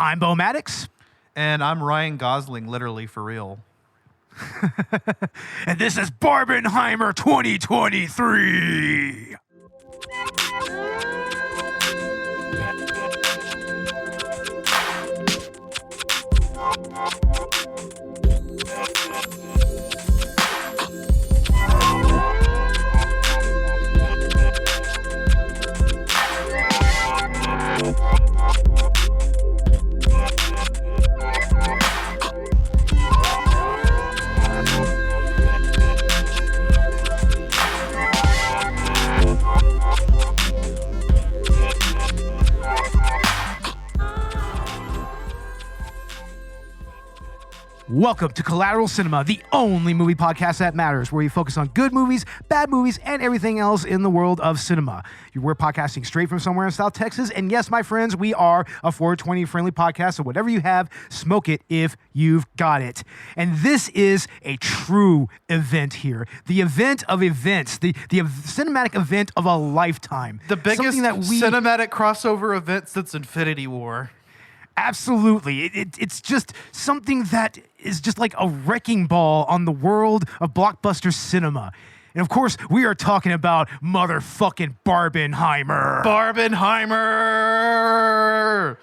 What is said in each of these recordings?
I'm Bo Maddox. And I'm Ryan Gosling, literally for real. And this is Barbenheimer 2023. Welcome to Collateral Cinema, the only movie podcast that matters, where we focus on good movies, bad movies, and everything else in the world of cinema. We're podcasting straight from somewhere in South Texas, and yes, my friends, we are a 420-friendly podcast, so whatever you have, smoke it if you've got it. And this is a true event here. The event of events, the cinematic event of a lifetime. The biggest cinematic crossover event since Infinity War. Absolutely. It's just something that is just like a wrecking ball on the world of blockbuster cinema. And of course, we are talking about motherfucking Barbenheimer. Barbenheimer!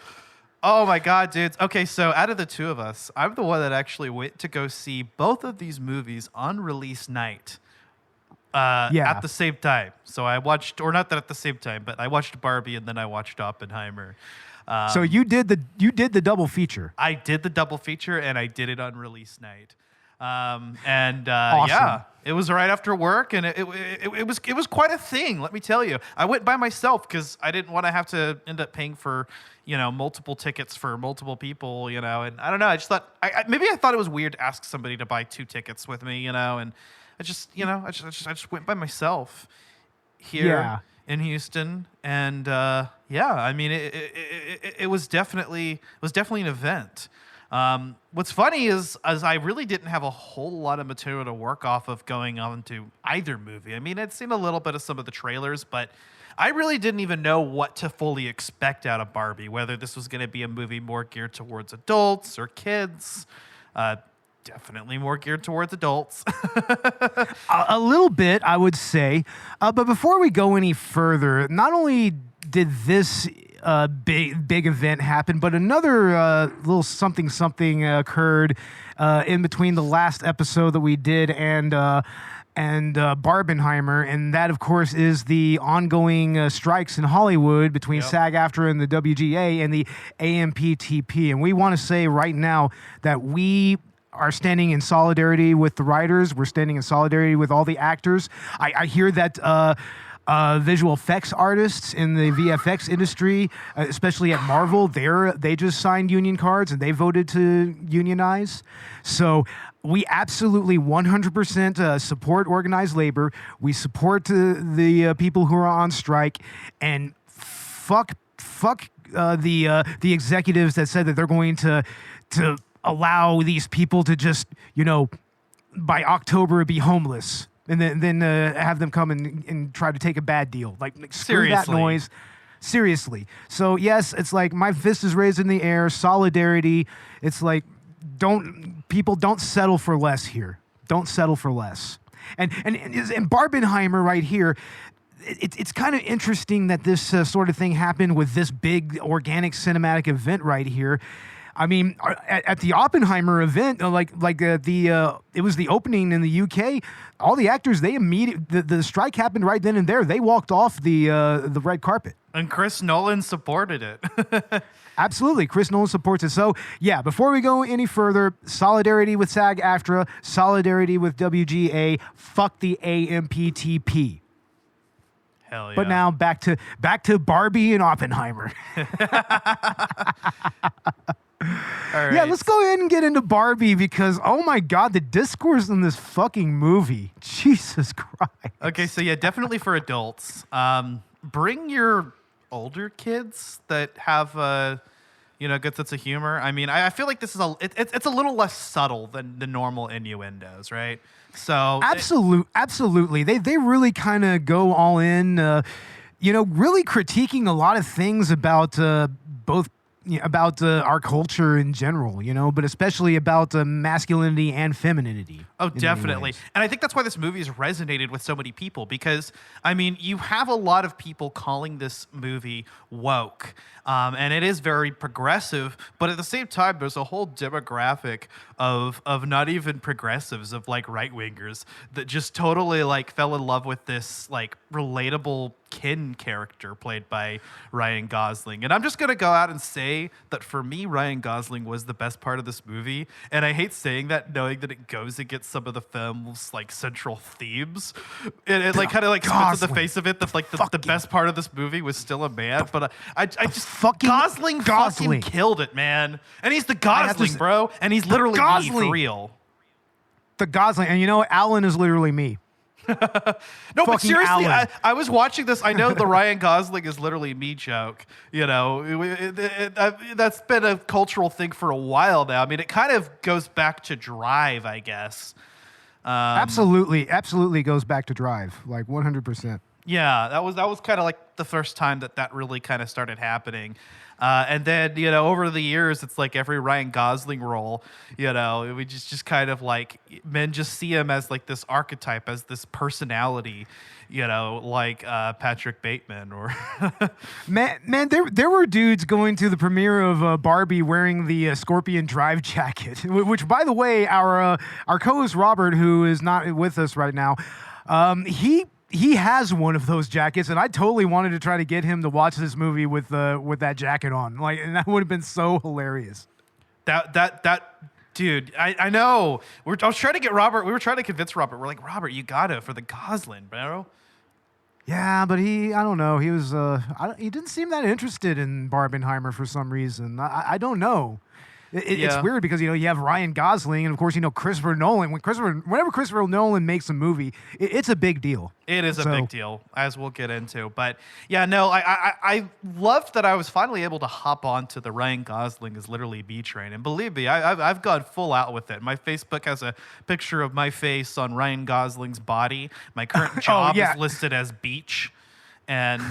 Oh my God, dudes. Okay, so out of the two of us, I'm the one that actually went to go see both of these movies on release night. At the same time. So I watched, or not that at the same time, but I watched Barbie and then I watched Oppenheimer. So you did the double feature. I did the double feature, and I did it on release night. Awesome. Yeah, it was right after work, and it was quite a thing. Let me tell you, I went by myself because I didn't want to have to end up paying for multiple tickets for multiple people, and I don't know. I just thought maybe I thought it was weird to ask somebody to buy 2 tickets with me, and I just went by myself here. Yeah. In Houston, and I mean, it was definitely an event. What's funny is I really didn't have a whole lot of material to work off of going on to either movie. I mean, I'd seen a little bit of some of the trailers, but I really didn't even know what to fully expect out of Barbie, whether this was going to be a movie more geared towards adults or kids. Definitely more geared towards adults. A little bit, I would say. But before we go any further, not only did this big event happen, but another little something occurred in between the last episode that we did and Barbenheimer, and that, of course, is the ongoing strikes in Hollywood between SAG-AFTRA and the WGA and the AMPTP. And we want to say right now that we are standing in solidarity with the writers. We're standing in solidarity with all the actors. I hear that visual effects artists in the VFX industry, especially at Marvel, they just signed union cards and they voted to unionize. So we absolutely 100% support organized labor. We support the people who are on strike, and fuck the executives that said that they're going to allow these people to just, by October be homeless, and then have them come and try to take a bad deal. Like screw that noise. Seriously. So yes, it's like my fist is raised in the air. Solidarity. It's like don't settle for less here. Don't settle for less. And Barbenheimer right here. It's kind of interesting that this sort of thing happened with this big organic cinematic event right here. I mean, at the Oppenheimer event, it was the opening in the UK. All the actors, the strike happened right then and there. They walked off the red carpet. And Chris Nolan supported it. Absolutely, Chris Nolan supports it. So yeah, before we go any further, solidarity with SAG-AFTRA, solidarity with WGA. Fuck the AMPTP. Hell yeah. But now back to Barbie and Oppenheimer. All right. Yeah, let's go ahead and get into Barbie because, oh my God, the discourse in this fucking movie. Jesus Christ. Okay, so yeah, definitely for adults. Bring your older kids that have a good sense of humor. I mean, I feel like this is it's a little less subtle than the normal innuendos, right? So absolutely. They really kind of go all in, really critiquing a lot of things about both about our culture in general, but especially about masculinity and femininity. Oh, in many definitely. ways. And I think that's why this movie has resonated with so many people because, I mean, you have a lot of people calling this movie woke. And it is very progressive, but at the same time, there's a whole demographic of not even progressives, of like right wingers that just totally like fell in love with this like relatable Ken character played by Ryan Gosling. And I'm just going to go out and say that for me, Ryan Gosling was the best part of this movie. And I hate saying that, knowing that it goes against some of the film's like central themes. It like kind of like spits in the face of it that like the best part of this movie was still a man. But I just Gosling fucking killed it, man. And he's the Gosling, bro. And he's literally me for real. The Gosling. And you know what? Alan is literally me. No, but seriously, I was watching this. I know the Ryan Gosling is literally me joke. That's been a cultural thing for a while now. I mean, it kind of goes back to Drive, I guess. Absolutely goes back to Drive, like 100%. Yeah, that was kind of like the first time that really kind of started happening. And then, over the years, it's like every Ryan Gosling role, we just kind of like men just see him as like this archetype, as this personality, like Patrick Bateman or. man, there were dudes going to the premiere of Barbie wearing the Scorpion Drive jacket, which, by the way, our co-host Robert, who is not with us right now, he has one of those jackets, and I totally wanted to try to get him to watch this movie with that jacket on. Like, and that would have been so hilarious. That dude, I know. I was trying to get Robert. We were trying to convince Robert. We're like, Robert, you gotta for the Gosling, bro. Yeah, but I don't know. He was he didn't seem that interested in Barbenheimer for some reason. I don't know. It's weird because, you have Ryan Gosling and, of course, Christopher Nolan. Whenever Christopher Nolan makes a movie, it's a big deal. It is a big deal, as we'll get into. But, yeah, no, I loved that I was finally able to hop onto the Ryan Gosling is literally B train. And believe me, I've gone full out with it. My Facebook has a picture of my face on Ryan Gosling's body. My current job is listed as Beach. And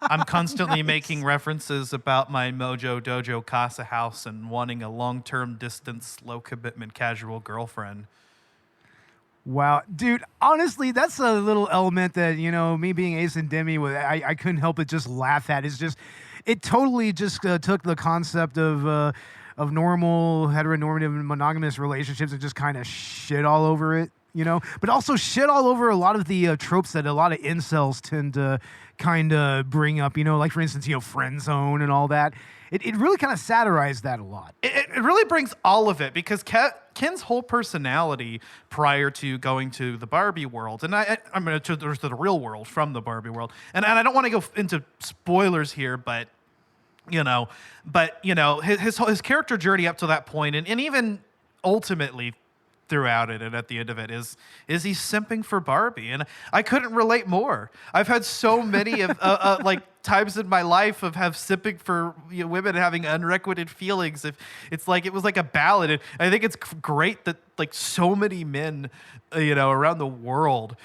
I'm constantly making references about my Mojo Dojo Casa house and wanting a long-term distance, low-commitment, casual girlfriend. Wow. Dude, honestly, that's a little element that, me being Ace and Demi, I couldn't help but just laugh at. It totally just took the concept of normal, heteronormative, monogamous relationships and just kind of shit all over it. But also shit all over a lot of the tropes that a lot of incels tend to kind of bring up, like, for instance, friend zone and all that. It really kind of satirized that a lot. It really brings all of it because Ken's whole personality prior to going to the Barbie world, and I'm going to the real world from the Barbie world, and I don't want to go into spoilers here, but his character journey up to that point, and even ultimately throughout it and at the end of it is he's simping for Barbie, and I couldn't relate more. I've had so many of like times in my life of simping for women having unrequited feelings. If it's like it was like a ballad, and I think it's great that like so many men around the world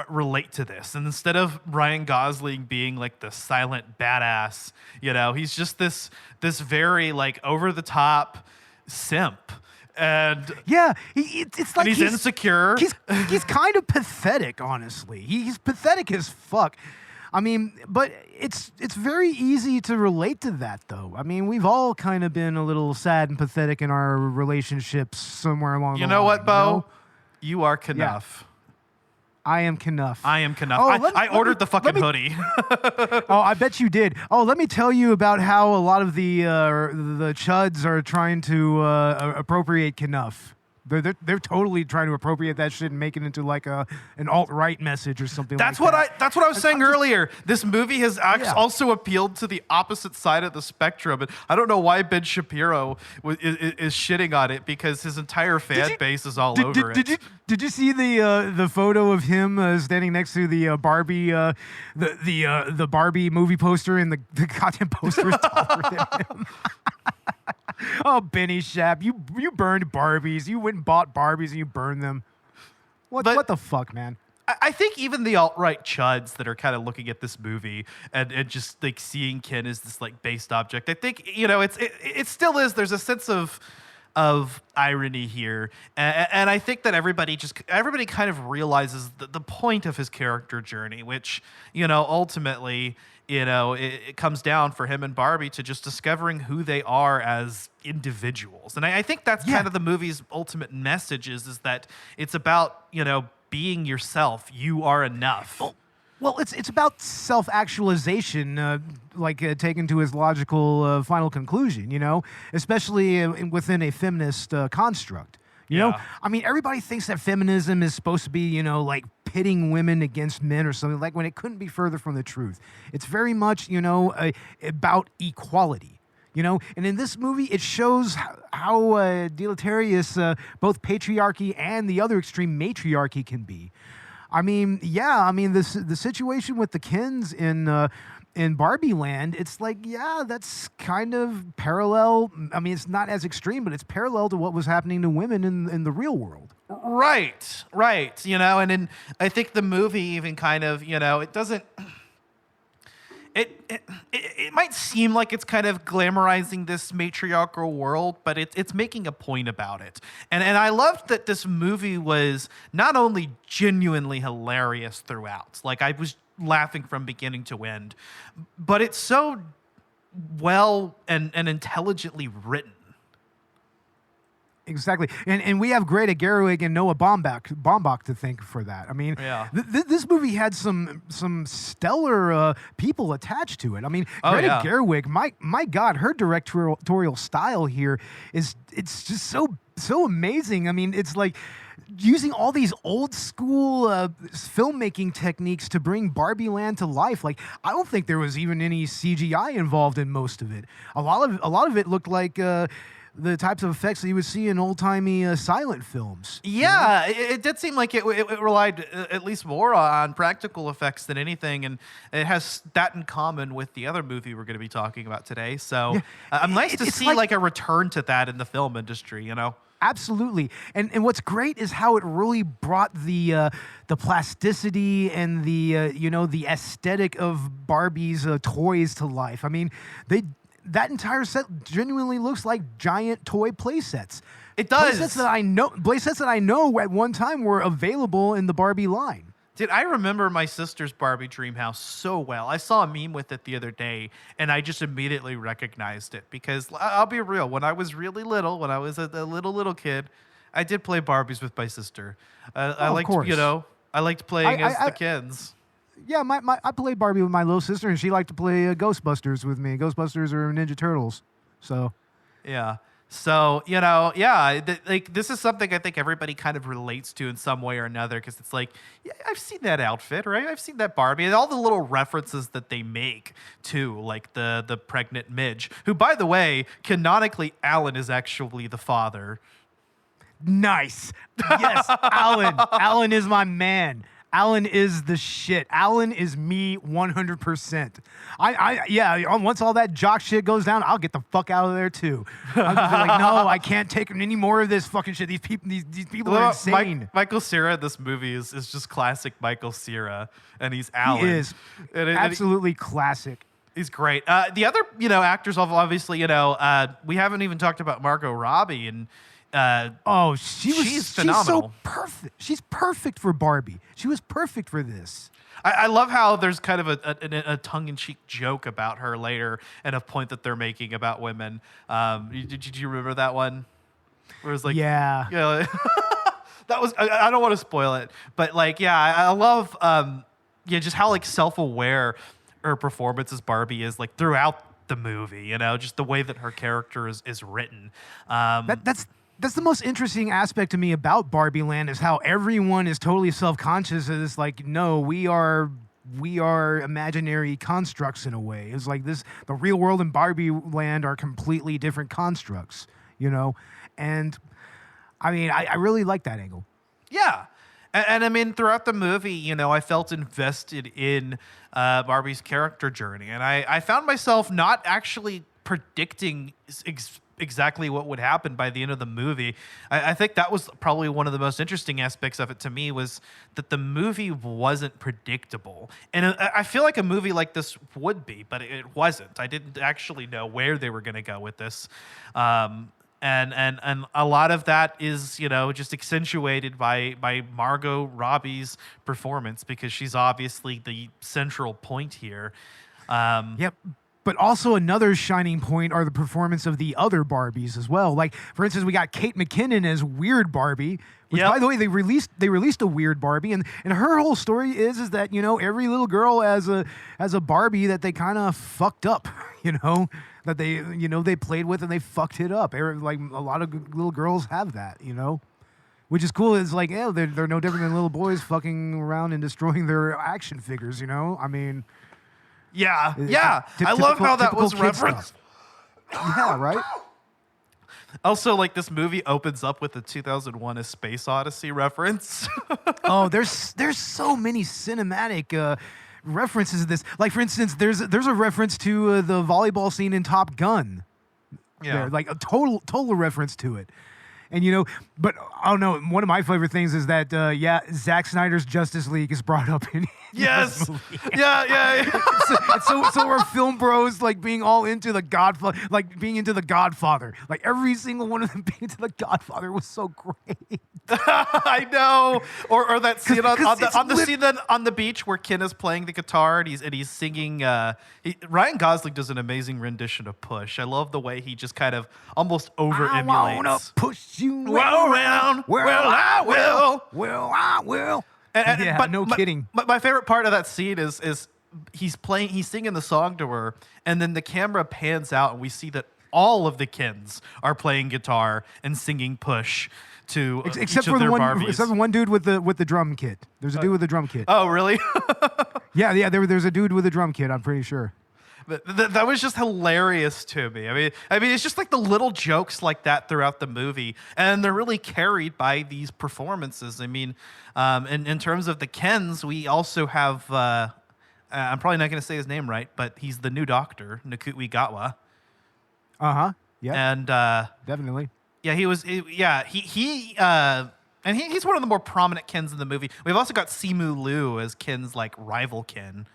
relate to this, and instead of Ryan Gosling being like the silent badass, he's just this very like over the top simp. And yeah, it's like he's insecure. He's kind of pathetic, honestly. He's pathetic as fuck. I mean, but it's very easy to relate to that, though. I mean, we've all kind of been a little sad and pathetic in our relationships somewhere along the line. You know what, Bo? You are Knuff. Yeah. I am Knuff. I am Knuff. Oh, I ordered the fucking hoodie. Oh, I bet you did. Oh, let me tell you about how a lot of the chuds are trying to appropriate Knuff. They're totally trying to appropriate that shit and make it into like an alt-right message or something that's like that. That's what I was saying earlier. This movie has also appealed to the opposite side of the spectrum. And I don't know why Ben Shapiro is shitting on it because his entire fan base is all over it. Did you see the photo of him standing next to the Barbie the Barbie movie poster, and the goddamn poster is taller than him? Oh, Benny Shap, you burned Barbies. You went and bought Barbies and you burned them. What the fuck, man? I think even the alt-right chuds that are kind of looking at this movie and just like seeing Ken as this like based object, I think, it still is. There's a sense of irony here, and I think that everybody kind of realizes the point of his character journey, which ultimately it comes down for him and Barbie to just discovering who they are as individuals, and I think that's kind of the movie's ultimate message is that it's about being yourself. You are enough. Well, it's about self-actualization, taken to his logical final conclusion, especially within a feminist construct. You know, I mean, everybody thinks that feminism is supposed to be, like pitting women against men or something, like when it couldn't be further from the truth. It's very much, about equality. And in this movie, it shows how deleterious both patriarchy and the other extreme matriarchy can be. I mean, the situation with the Kens in Barbie Land, it's like, that's kind of parallel. I mean, it's not as extreme, but it's parallel to what was happening to women in the real world. Right. And I think the movie even kind of, it doesn't. It might seem like it's kind of glamorizing this matriarchal world, but it's making a point about it. And I loved that this movie was not only genuinely hilarious throughout, like I was laughing from beginning to end, but it's so well and intelligently written. Exactly, and we have Greta Gerwig and Noah Baumbach to thank for that. I mean, this movie had some stellar people attached to it. I mean, Greta Gerwig, my God, her directorial style here it's just so amazing. I mean, it's like using all these old school filmmaking techniques to bring Barbie Land to life. Like, I don't think there was even any CGI involved in most of it. A lot of it looked like the types of effects that you would see in old-timey silent films. Yeah, it did seem like it relied at least more on practical effects than anything, and it has that in common with the other movie we're going to be talking about today. So I'm nice to see like a return to that in the film industry, Absolutely, and what's great is how it really brought the plasticity and the aesthetic of Barbie's toys to life. I mean, that entire set genuinely looks like giant toy play sets. It does. Play sets that I know at one time were available in the Barbie line. Dude, I remember my sister's Barbie dream house so well. I saw a meme with it the other day, and I just immediately recognized it because I'll be real. When I was really little, when I was a little kid, I did play Barbies with my sister. I liked playing as the Kens. Yeah, I played Barbie with my little sister, and she liked to play Ghostbusters with me. Ghostbusters or Ninja Turtles. So, yeah. So, this is something I think everybody kind of relates to in some way or another because it's like, yeah, I've seen that outfit, right? I've seen that Barbie and all the little references that they make to, like the pregnant Midge, who, by the way, canonically, Alan is actually the father. Nice. Yes, Alan. Alan is my man. Alan is the shit. Alan is me 100%. Once all that jock shit goes down, I'll get the fuck out of there too. I'm just like, no, I can't take any more of this fucking shit. These people are insane. Michael Cera in this movie is just classic Michael Cera, and he's Alan. He is. Absolutely classic. He's great. The other, actors, obviously, we haven't even talked about Margot Robbie, and she's phenomenal. She's so perfect. She's perfect for Barbie. She was perfect for this. I love how there's kind of a tongue-in-cheek joke about her later and a point that they're making about women. Did you remember that one? Where it was like, that was, I don't want to spoil it, but I love, just how like self-aware her performance as Barbie is like throughout the movie, just the way that her character is written. That's the most interesting aspect to me about Barbie Land is how everyone is totally self-conscious. It's like, no, we are imaginary constructs in a way. It's like the real world and Barbie Land are completely different constructs, And I mean, I really like that angle. Yeah. And I mean, throughout the movie, I felt invested in Barbie's character journey. And I found myself not actually predicting exactly what would happen by the end of the movie. I think that was probably one of the most interesting aspects of it to me, was that the movie wasn't predictable. And I feel like a movie like this would be, but it wasn't. I didn't actually know where they were going to go with this. And a lot of that is, just accentuated by Margot Robbie's performance, because she's obviously the central point here. Yep. But also another shining point are the performance of the other Barbies as well. Like, for instance, we got Kate McKinnon as Weird Barbie, which, by the way, they released a Weird Barbie, and her whole story is that, every little girl has a Barbie that they kind of fucked up, that they played with and they fucked it up. Like, a lot of little girls have that, which is cool. It's like, yeah, they're no different than little boys fucking around and destroying their action figures, I mean... Yeah. I love how that was referenced. Yeah, right? Also, like, this movie opens up with the 2001 A Space Odyssey reference. Oh, there's so many cinematic references to this. Like, for instance, there's a reference to the volleyball scene in Top Gun. Yeah. There, like a total reference to it. And, but I don't know, one of my favorite things is that, Zack Snyder's Justice League is brought up in Yes. this movie. Yeah. so we're film bros, like, being all into the Godfather, Like, every single one of them being into the Godfather was so great. I know. Or that scene on the beach where Ken is playing the guitar and he's singing. Ryan Gosling does an amazing rendition of Push. I love the way he just kind of almost over emulates. I wanna push you around. Well, I will. Well, I will. But no kidding. But my favorite part of that scene is he's singing the song to her, and then the camera pans out and we see that all of the Kens are playing guitar and singing Push to except each for of their the Barbies. except for one dude with the drum kit. There's a dude with a drum kit. Oh, really? Yeah. There's a dude with a drum kit. I'm pretty sure. That was just hilarious to me. I mean, it's just like the little jokes like that throughout the movie, and they're really carried by these performances. I mean, in terms of the Kens, we also have. I'm probably not going to say his name right, but he's the new Doctor, Nakutwi Gatwa. Yeah. And definitely. Yeah, he was. And he's one of the more prominent Kens in the movie. We've also got Simu Liu as Ken's like rival Ken.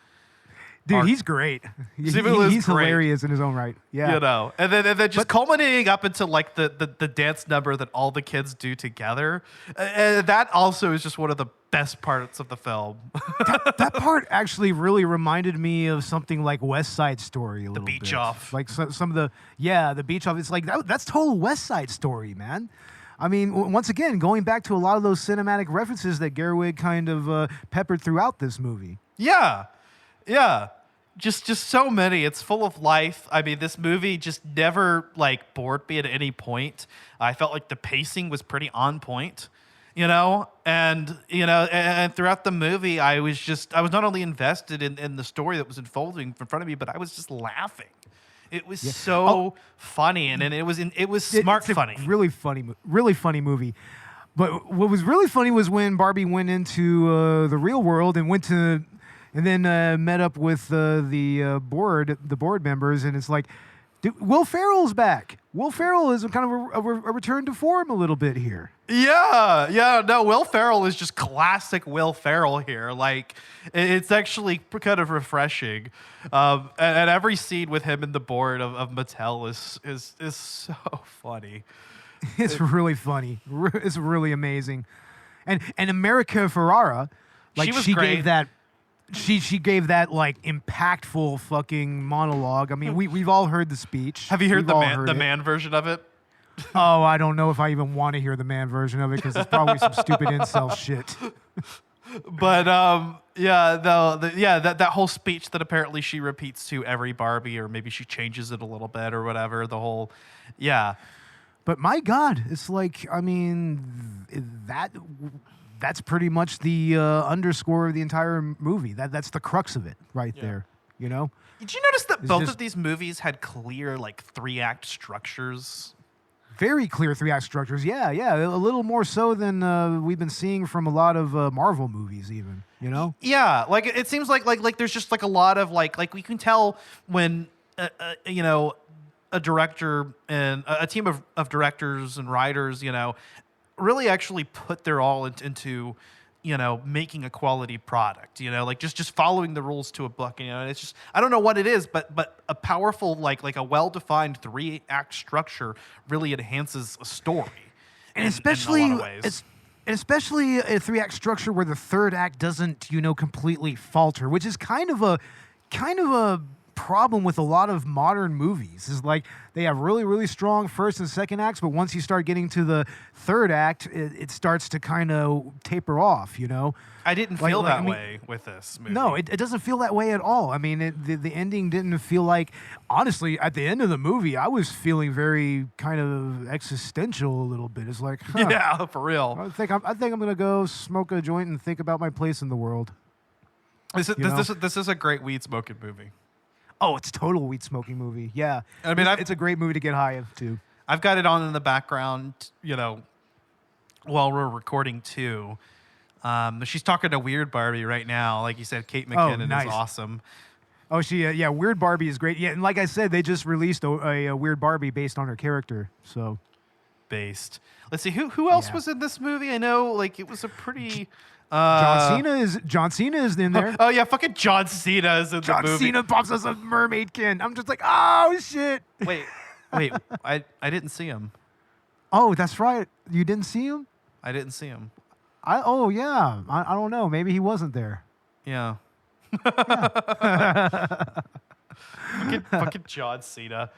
Dude, he's great. He's great. Hilarious in his own right. Yeah. And then just culminating up into like the dance number that all the kids do together. That also is just one of the best parts of the film. that part actually really reminded me of something like West Side Story a little bit. The beach off. Like some of the beach off. It's like that's total West Side Story, man. I mean, once again, going back to a lot of those cinematic references that Gerwig kind of peppered throughout this movie. Yeah. Just so many. It's full of life. I mean, this movie just never like bored me at any point. I felt like the pacing was pretty on point, and throughout the movie, I was not only invested in the story that was unfolding in front of me, but I was just laughing. It was so funny, and it was smart funny. Really funny movie. But what was really funny was when Barbie went into the real world and then met up with the board members, and it's like, dude, Will Ferrell's back. Will Ferrell is kind of a return to form a little bit here. Yeah. No, Will Ferrell is just classic Will Ferrell here. Like, it's actually kind of refreshing. And every scene with him in the board of Mattel is so funny. It's really funny. It's really amazing. And America Ferrara, like, she great. gave that. She gave that like impactful fucking monologue. I mean, we've all heard the speech. Have you heard the man version of it? Oh, I don't know if I even want to hear the man version of it because it's probably some stupid incel shit. But that whole speech that apparently she repeats to every Barbie, or maybe she changes it a little bit or whatever. But my God, it's like, I mean, that's pretty much the underscore of the entire movie. That's the crux of it right there, Did you notice that both of these movies had clear, like, 3-act structures? Very clear 3-act structures, yeah. A little more so than we've been seeing from a lot of Marvel movies even, Yeah, like, it seems like there's just, like, a lot of, like we can tell when, a director and a team of directors and writers, really actually put their all into making a quality product, like just following the rules to a book. And it's just, I don't know what it is, but a powerful, like a well-defined 3-act structure really enhances a story. And especially, in a lot of ways. especially a 3-act structure where the third act doesn't, completely falter, which is kind of a problem with a lot of modern movies. Is like they have really, really strong first and second acts, but once you start getting to the third act, it starts to kind of taper off. I didn't feel that way with this movie. No, it doesn't feel that way at all. I mean, the ending didn't feel like, honestly, at the end of the movie, I was feeling very kind of existential a little bit. It's like, yeah, for real. I think I'm gonna go smoke a joint and think about my place in the world. This is a great weed smoking movie. Oh, it's a total weed smoking movie. Yeah, I mean, it's a great movie to get high to. I've got it on in the background, while we're recording too. She's talking to Weird Barbie right now. Like you said, Kate McKinnon nice. is awesome. Oh, Weird Barbie is great. Yeah, and like I said, they just released a Weird Barbie based on her character. So, let's see who else was in this movie. I know, like it was a pretty. John Cena is in there. Oh yeah, fucking John Cena is in the movie. John Cena pops us a mermaidkin. I'm just like, oh shit. Wait, I didn't see him. Oh, that's right. You didn't see him? I didn't see him. I don't know. Maybe he wasn't there. Yeah. fucking John Cena.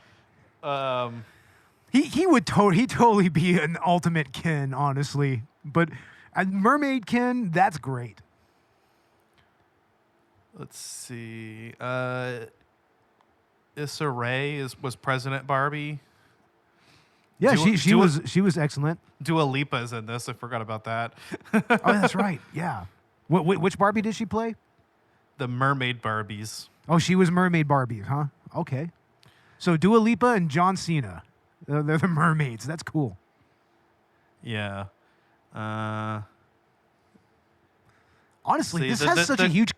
He would totally be an ultimate Ken, honestly. But a mermaid Ken, that's great. Let's see. Issa Rae was President Barbie. Yeah, she was excellent. Dua Lipa is in this. I forgot about that. Oh, that's right. Yeah. Which Barbie did she play? The Mermaid Barbies. Oh, she was Mermaid Barbie, huh? Okay. So Dua Lipa and John Cena, they're the mermaids. That's cool. Yeah. Honestly, this has such a huge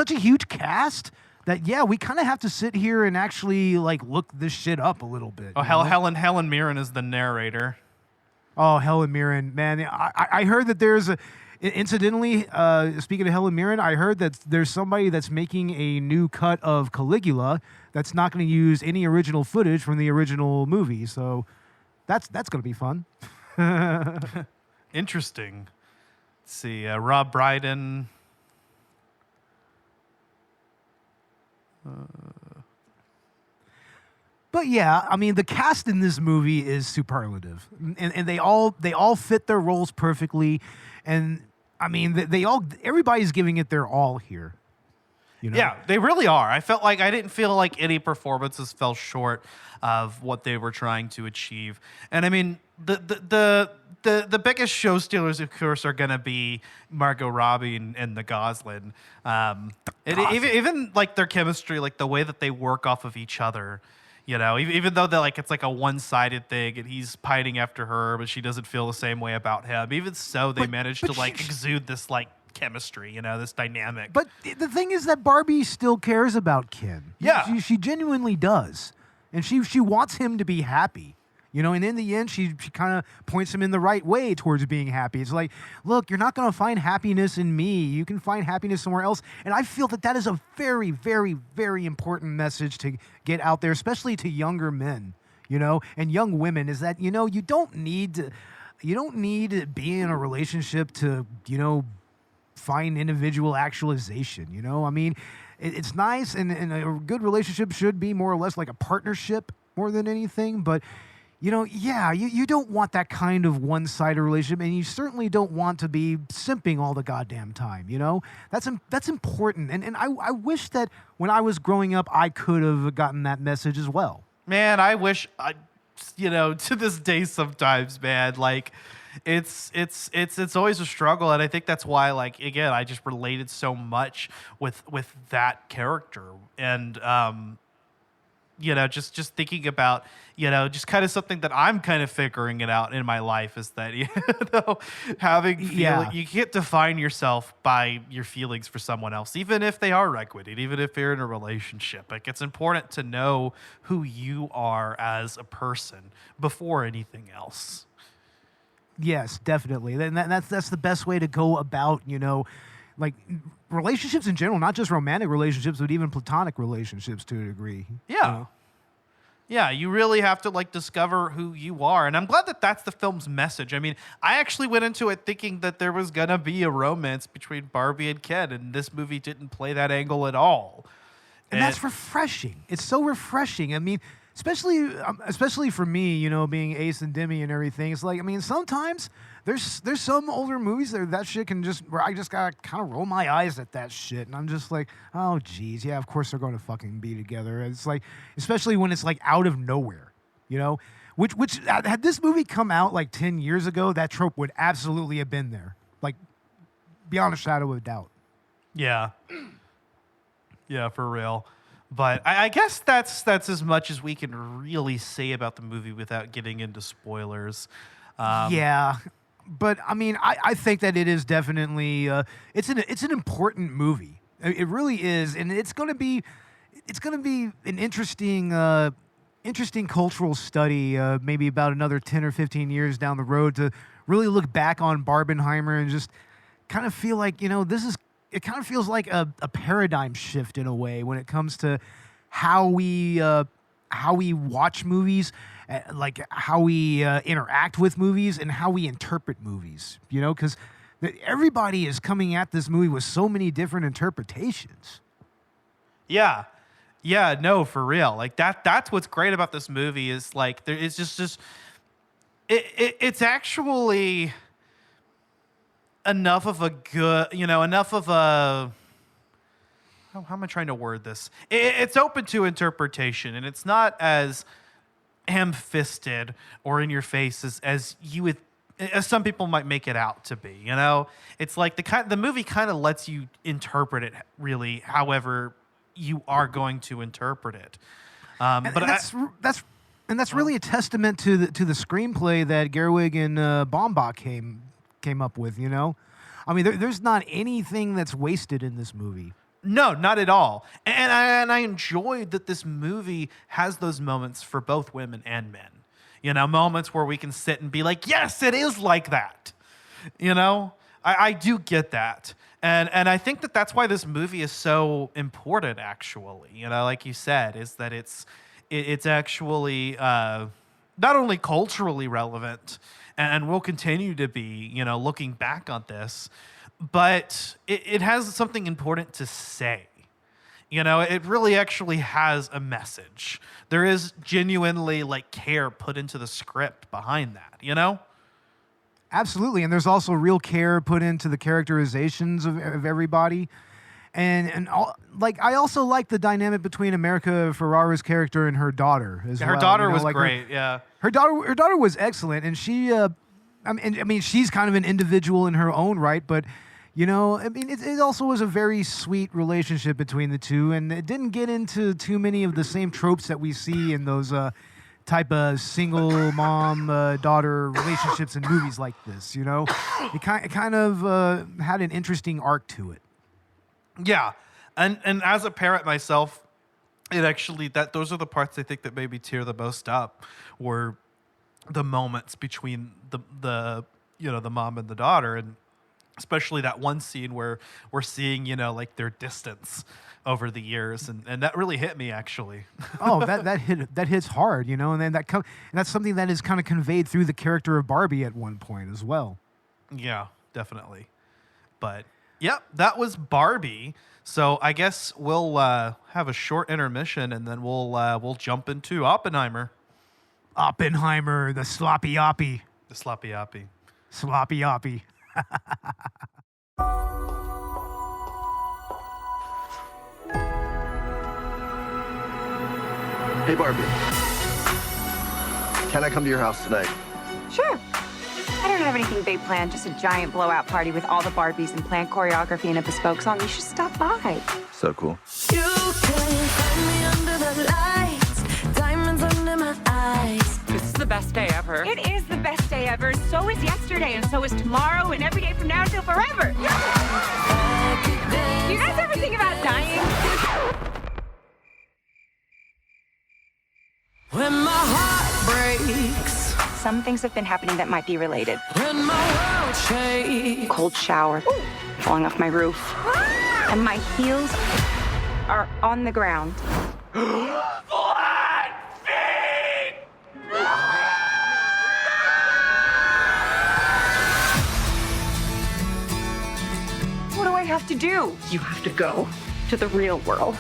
huge cast that we kind of have to sit here and actually like look this shit up a little bit. Oh, Helen Mirren is the narrator. Oh, Helen Mirren, man! I heard that there's incidentally, speaking of Helen Mirren, I heard that there's somebody that's making a new cut of Caligula that's not going to use any original footage from the original movie. So that's going to be fun. Interesting. Let's see, Rob Brydon. But yeah, I mean, the cast in this movie is superlative, and they all fit their roles perfectly, and I mean, everybody's giving it their all here. Yeah, they really are. I didn't feel like any performances fell short of what they were trying to achieve. And I mean, the biggest show stealers, of course, are going to be Margot Robbie and the Gosling. Even like their chemistry, like the way that they work off of each other. Even though it's like a one-sided thing, and he's pining after her, but she doesn't feel the same way about him. Even so, they managed to exude this like chemistry, this dynamic. But the thing is that Barbie still cares about Ken. Yeah, she genuinely does, and she wants him to be happy. And in the end, she kind of points him in the right way towards being happy. It's like, look, you're not going to find happiness in me. You can find happiness somewhere else. And I feel that is a very, very, very important message to get out there, especially to younger men, and young women, is that, you don't need to be in a relationship to, find individual actualization. I mean, it's nice, and a good relationship should be more or less like a partnership more than anything, but you don't want that kind of one-sided relationship, and you certainly don't want to be simping all the goddamn time, That's important, and I wish that when I was growing up, I could have gotten that message as well. Man, I wish, to this day sometimes, man, like, it's always a struggle, and I think that's why, like, again, I just related so much with that character, and just thinking about, just kind of something that I'm kind of figuring it out in my life is that, having you can't define yourself by your feelings for someone else, even if they are requited, even if you're in a relationship. Like, it's important to know who you are as a person before anything else. Yes, definitely. And that's the best way to go about, like relationships in general, not just romantic relationships, but even platonic relationships to a degree. Yeah. Yeah, you really have to discover who you are. And I'm glad that that's the film's message. I mean, I actually went into it thinking that there was going to be a romance between Barbie and Ken, and this movie didn't play that angle at all. And that's refreshing. It's so refreshing. I mean, especially for me, being Ace and Demi and everything. It's like, I mean, sometimes there's some older movies that shit can where I just gotta kind of roll my eyes at that shit, and I'm just like, oh geez, yeah, of course they're going to fucking be together. It's like, especially when it's like out of nowhere, Which had this movie come out like 10 years ago, that trope would absolutely have been there, like beyond a shadow of a doubt. Yeah. Yeah, for real. But I guess that's as much as we can really say about the movie without getting into spoilers. Yeah, but I mean, I think that it is definitely it's an important movie. It really is, and it's going to be an interesting cultural study. Maybe about another 10 or 15 years down the road to really look back on Barbenheimer and just kind of feel like it kind of feels like a paradigm shift in a way when it comes to how we watch movies, like how we interact with movies and how we interpret movies, because everybody is coming at this movie with so many different interpretations. Yeah. Yeah, no, for real. Like that's what's great about this movie is like it's just it's actually enough of a how am I trying to word this? It's open to interpretation, and it's not as ham-fisted or in your face as some people might make it out to be. It's like the movie kind of lets you interpret it really however you are going to interpret it. That's really a testament to the screenplay that Gerwig and Baumbach came up with. I mean, there's not anything that's wasted in this movie. No, not at all. And I enjoyed that this movie has those moments for both women and men. Moments where we can sit and be like, yes, it is like that. I do get that. And I think that that's why this movie is so important, actually. Like you said, is that it's actually not only culturally relevant and will continue to be, looking back on this, but it has something important to say. It really actually has a message. There is genuinely care put into the script behind that, Absolutely, and there's also real care put into the characterizations of everybody. And I also like the dynamic between America Ferrera's character and her daughter as well. Her daughter was great, yeah. Her daughter was excellent, and she, I mean, she's kind of an individual in her own right, but it also was a very sweet relationship between the two, and it didn't get into too many of the same tropes that we see in those type of single mom daughter relationships in movies like this. It kind of had an interesting arc to it. Yeah, and as a parent myself, it actually those are the parts I think that made me tear the most up were the moments between the mom and the daughter, and especially that one scene where we're seeing their distance over the years, and that really hit me actually. Oh, that hits hard, and then and that's something that is kind of conveyed through the character of Barbie at one point as well. Yeah, definitely. But yep, that was Barbie. So I guess we'll have a short intermission, and then we'll jump into Oppenheimer. Oppenheimer, the sloppy oppie. The sloppy oppie. Sloppy oppie. Hey, Barbie. Can I come to your house tonight? Sure. I don't have anything big planned, just a giant blowout party with all the Barbies and planned choreography and a bespoke song. You should stop by. So cool. You can find me under the lights, best day ever. It is the best day ever. So is yesterday, and so is tomorrow, and every day from now until forever. Do you guys ever think about dying? When my heart breaks, Some things have been happening that might be related. when my world shakes. Cold shower, falling off my roof, and my heels are on the ground. What do I have to do? You have to go to the real world.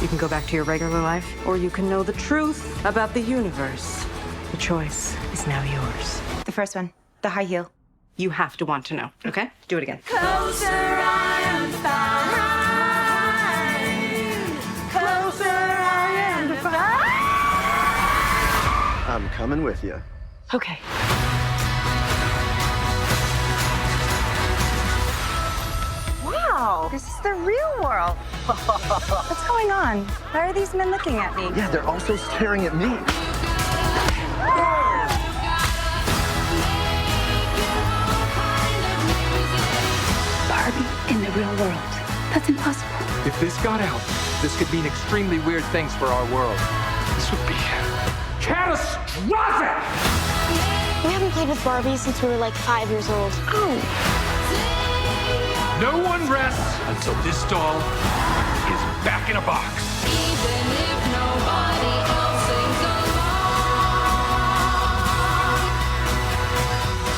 You can go back to your regular life, or you can know the truth about the universe. The choice is now yours. The first one, the high heel. You have to want to know, okay? Do it again. Closer I am to find. Closer I am to find. I'm coming with you. Okay. Wow, this is the real world. What's going on? Why are these men looking at me? Yeah, they're also staring at me. Barbie in the real world. That's impossible. If this got out, this could mean extremely weird things for our world. This would be catastrophic! We haven't played with Barbie since we were like 5 years old. Oh. No one rests until this doll is back in a box.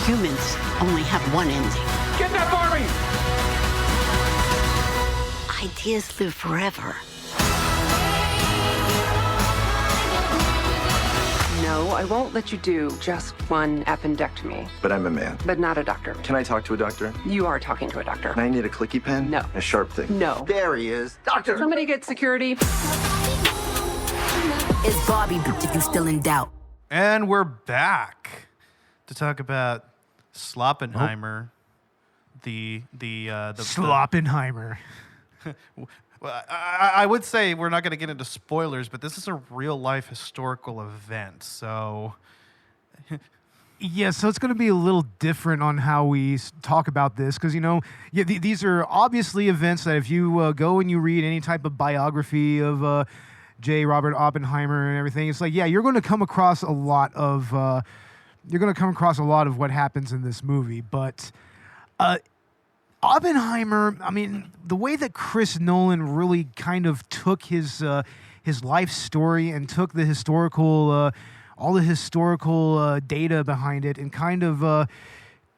Humans only have one ending. Get that Barbie! Ideas live forever. No, I won't let you do just one appendectomy, But I'm a man. but not a doctor. Can I talk to a doctor? You are talking to a doctor. And I need a clicky pen? No. A sharp thing? No. There he is. Doctor! Somebody get security. Is Barbie bitch if you still in doubt? And we're back to talk about Sloppenheimer, the Sloppenheimer. Well, I would say we're not going to get into spoilers, but this is a real life historical event. So, Yeah, so it's going to be a little different on how we talk about this because, these are obviously events that if you go and you read any type of biography of J. Robert Oppenheimer and everything, it's like, yeah, you're going to come across a lot of what happens in this movie. But Oppenheimer, I mean, the way that Chris Nolan really kind of took his life story and took the historical, all the historical data behind it, and kind of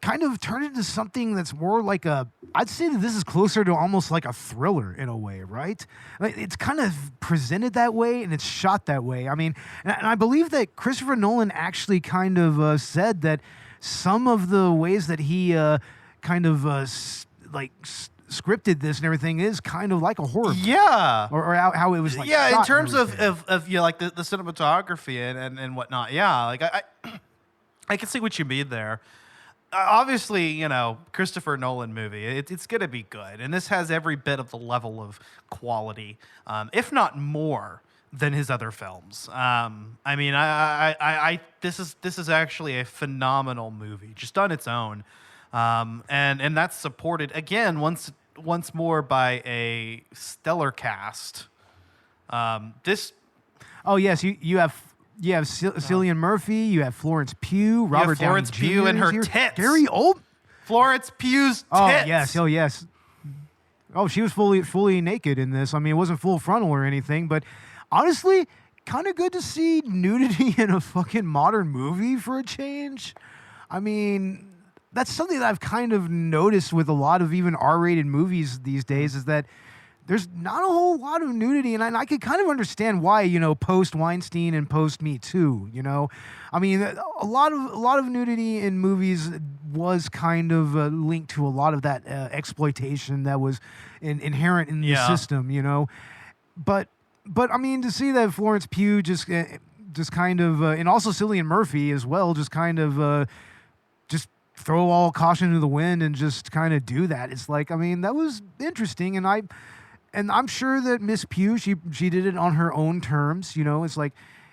turned it into something that's more like I'd say that this is closer to almost like a thriller in a way, right? Like, it's kind of presented that way and it's shot that way. I mean, and I believe that Christopher Nolan actually kind of said that some of the ways that he scripted this and everything is kind of like a horror film. yeah. Or how it was like Yeah, shot in and terms everything. of like the cinematography and whatnot. Yeah, like I can see what you mean there. Obviously, Christopher Nolan movie, it's going to be good. And this has every bit of the level of quality, if not more, than his other films. I mean, this is actually a phenomenal movie, just on its own. And that's supported, again, once more by a stellar cast. Oh, yes, you have Cillian Murphy, you have Florence Pugh, Robert Downey Florence Jr. Pugh and is her here. tits. Gary Oldman. Florence Pugh's tits. Oh yes. Oh, she was fully naked in this. I mean, it wasn't full frontal or anything, but honestly, kind of good to see nudity in a fucking modern movie for a change. I mean, that's something that I've kind of noticed with a lot of even R-rated movies these days is that there's not a whole lot of nudity, and I could kind of understand why, post Weinstein and post Me Too. I mean, a lot of nudity in movies was kind of linked to a lot of that exploitation that was inherent in the system. But I mean, to see that Florence Pugh just kind of, and also Cillian Murphy as well, just kind of just throw all caution to the wind and just kind of do that. It's like, I mean, that was interesting, and I'm sure that Miss Pugh, she did it on her own terms. It's like,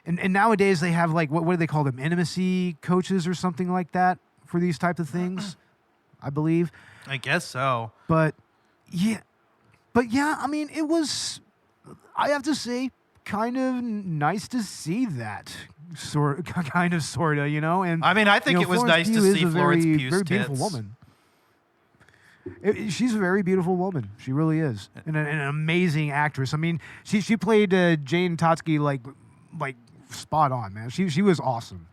And nowadays they have like what do they call them? Intimacy coaches or something like that for these type of things, I believe. I guess so. But yeah, I mean, it was, I have to say, kind of nice to see that sort of, you know. And I mean, I think it was Florence nice to Pugh see is a Florence very, Pugh's very beautiful tits. woman. She's a very beautiful woman. She really is, and an amazing actress. I mean, she played Jane Totsky like spot on, man. She was awesome.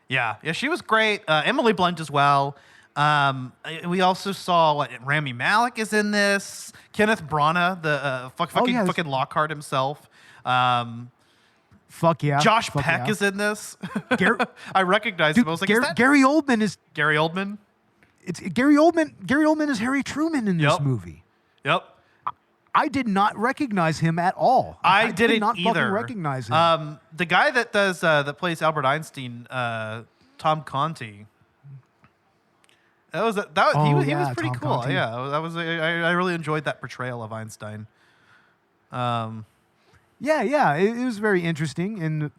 Yeah, she was great. Emily Blunt as well. We also saw Rami Malek is in this. Kenneth Branagh, the fucking Lockhart himself. Fuck yeah. Josh Fuck Peck yeah. is in this. I recognized him. I was like, is that Gary Oldman is Gary Oldman? It's Gary Oldman. Gary Oldman is Harry Truman in this Yep. movie. Yep. I did not recognize him at all. I did didn't not either. fucking recognize him. The guy that does that plays Albert Einstein, Tom Conti. He was pretty Tom cool. Conti. Yeah, I really enjoyed that portrayal of Einstein. Yeah, it was very interesting, and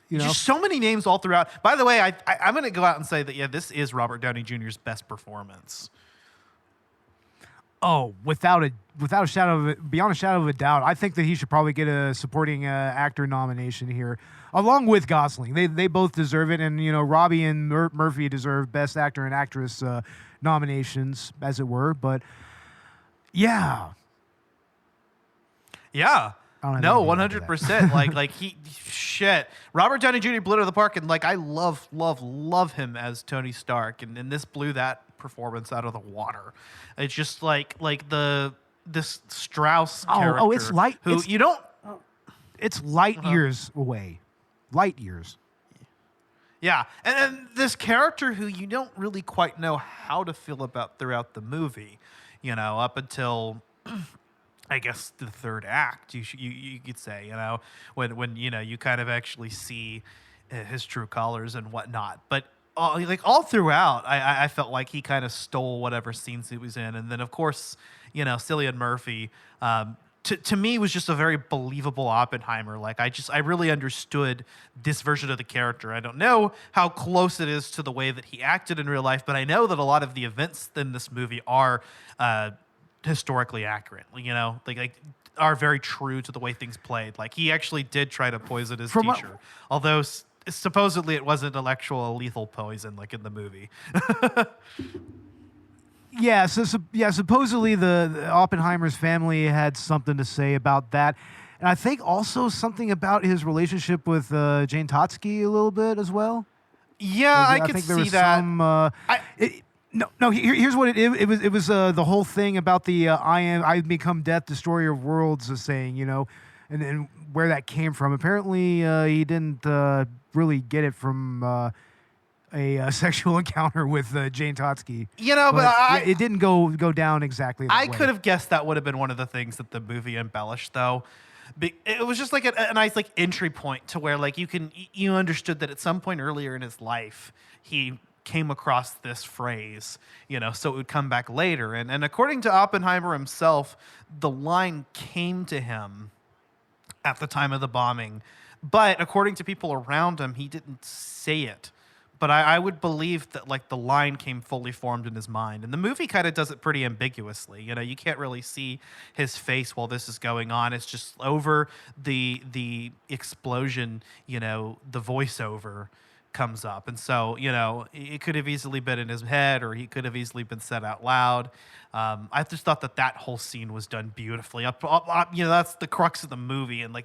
you know, Just so many names all throughout. By the way, I'm going to go out and say that this is Robert Downey Jr.'s best performance. oh, without a shadow of beyond a shadow of a doubt, I think that he should probably get a supporting actor nomination here, along with Gosling. They both deserve it, and you know, Robbie and Murphy deserve Best Actor and Actress nominations, as it were. But yeah, Yeah. I don't have No, anything to add to 100%. Shit. Robert Downey Jr. blew it out of the park, and I love him as Tony Stark, and this blew that performance out of the water. It's just this Strauss character. Oh, it's light. Who It's, you don't. it's light years away. Light years. Yeah, and this character who you don't really quite know how to feel about throughout the movie, you know, up until I guess the third act, you could say, you know, when you know you kind of actually see his true colors and whatnot. But all throughout, I felt like he kind of stole whatever scenes he was in, and then of course, you know, Cillian Murphy. To me, was just a very believable Oppenheimer. I really understood this version of the character. I don't know how close it is to the way that he acted in real life, but I know that a lot of the events in this movie are historically accurate. You know, are very true to the way things played. He actually did try to poison his teacher, although supposedly it wasn't actual lethal poison like in the movie. Yeah, supposedly the Oppenheimer's family had something to say about that. And I think also something about his relationship with Jane Totsky a little bit as well. Yeah, I could think there see was that. Some, here's what it was the whole thing about the I become death, destroyer of worlds saying, you know, and where that came from. Apparently he didn't really get it from a sexual encounter with Jane Totsky. You know, but it didn't go down exactly that way. I could have guessed that would have been one of the things that the movie embellished, though. It was just a nice entry point to where you understood that at some point earlier in his life he came across this phrase, you know, so it would come back later. And according to Oppenheimer himself, the line came to him at the time of the bombing, but according to people around him, he didn't say it. But I would believe that the line came fully formed in his mind. And the movie kind of does it pretty ambiguously. You know, you can't really see his face while this is going on. It's just over the explosion, you know, the voiceover comes up. And so, you know, it could have easily been in his head or he could have easily been said out loud. I just thought that whole scene was done beautifully. You know, that's the crux of the movie and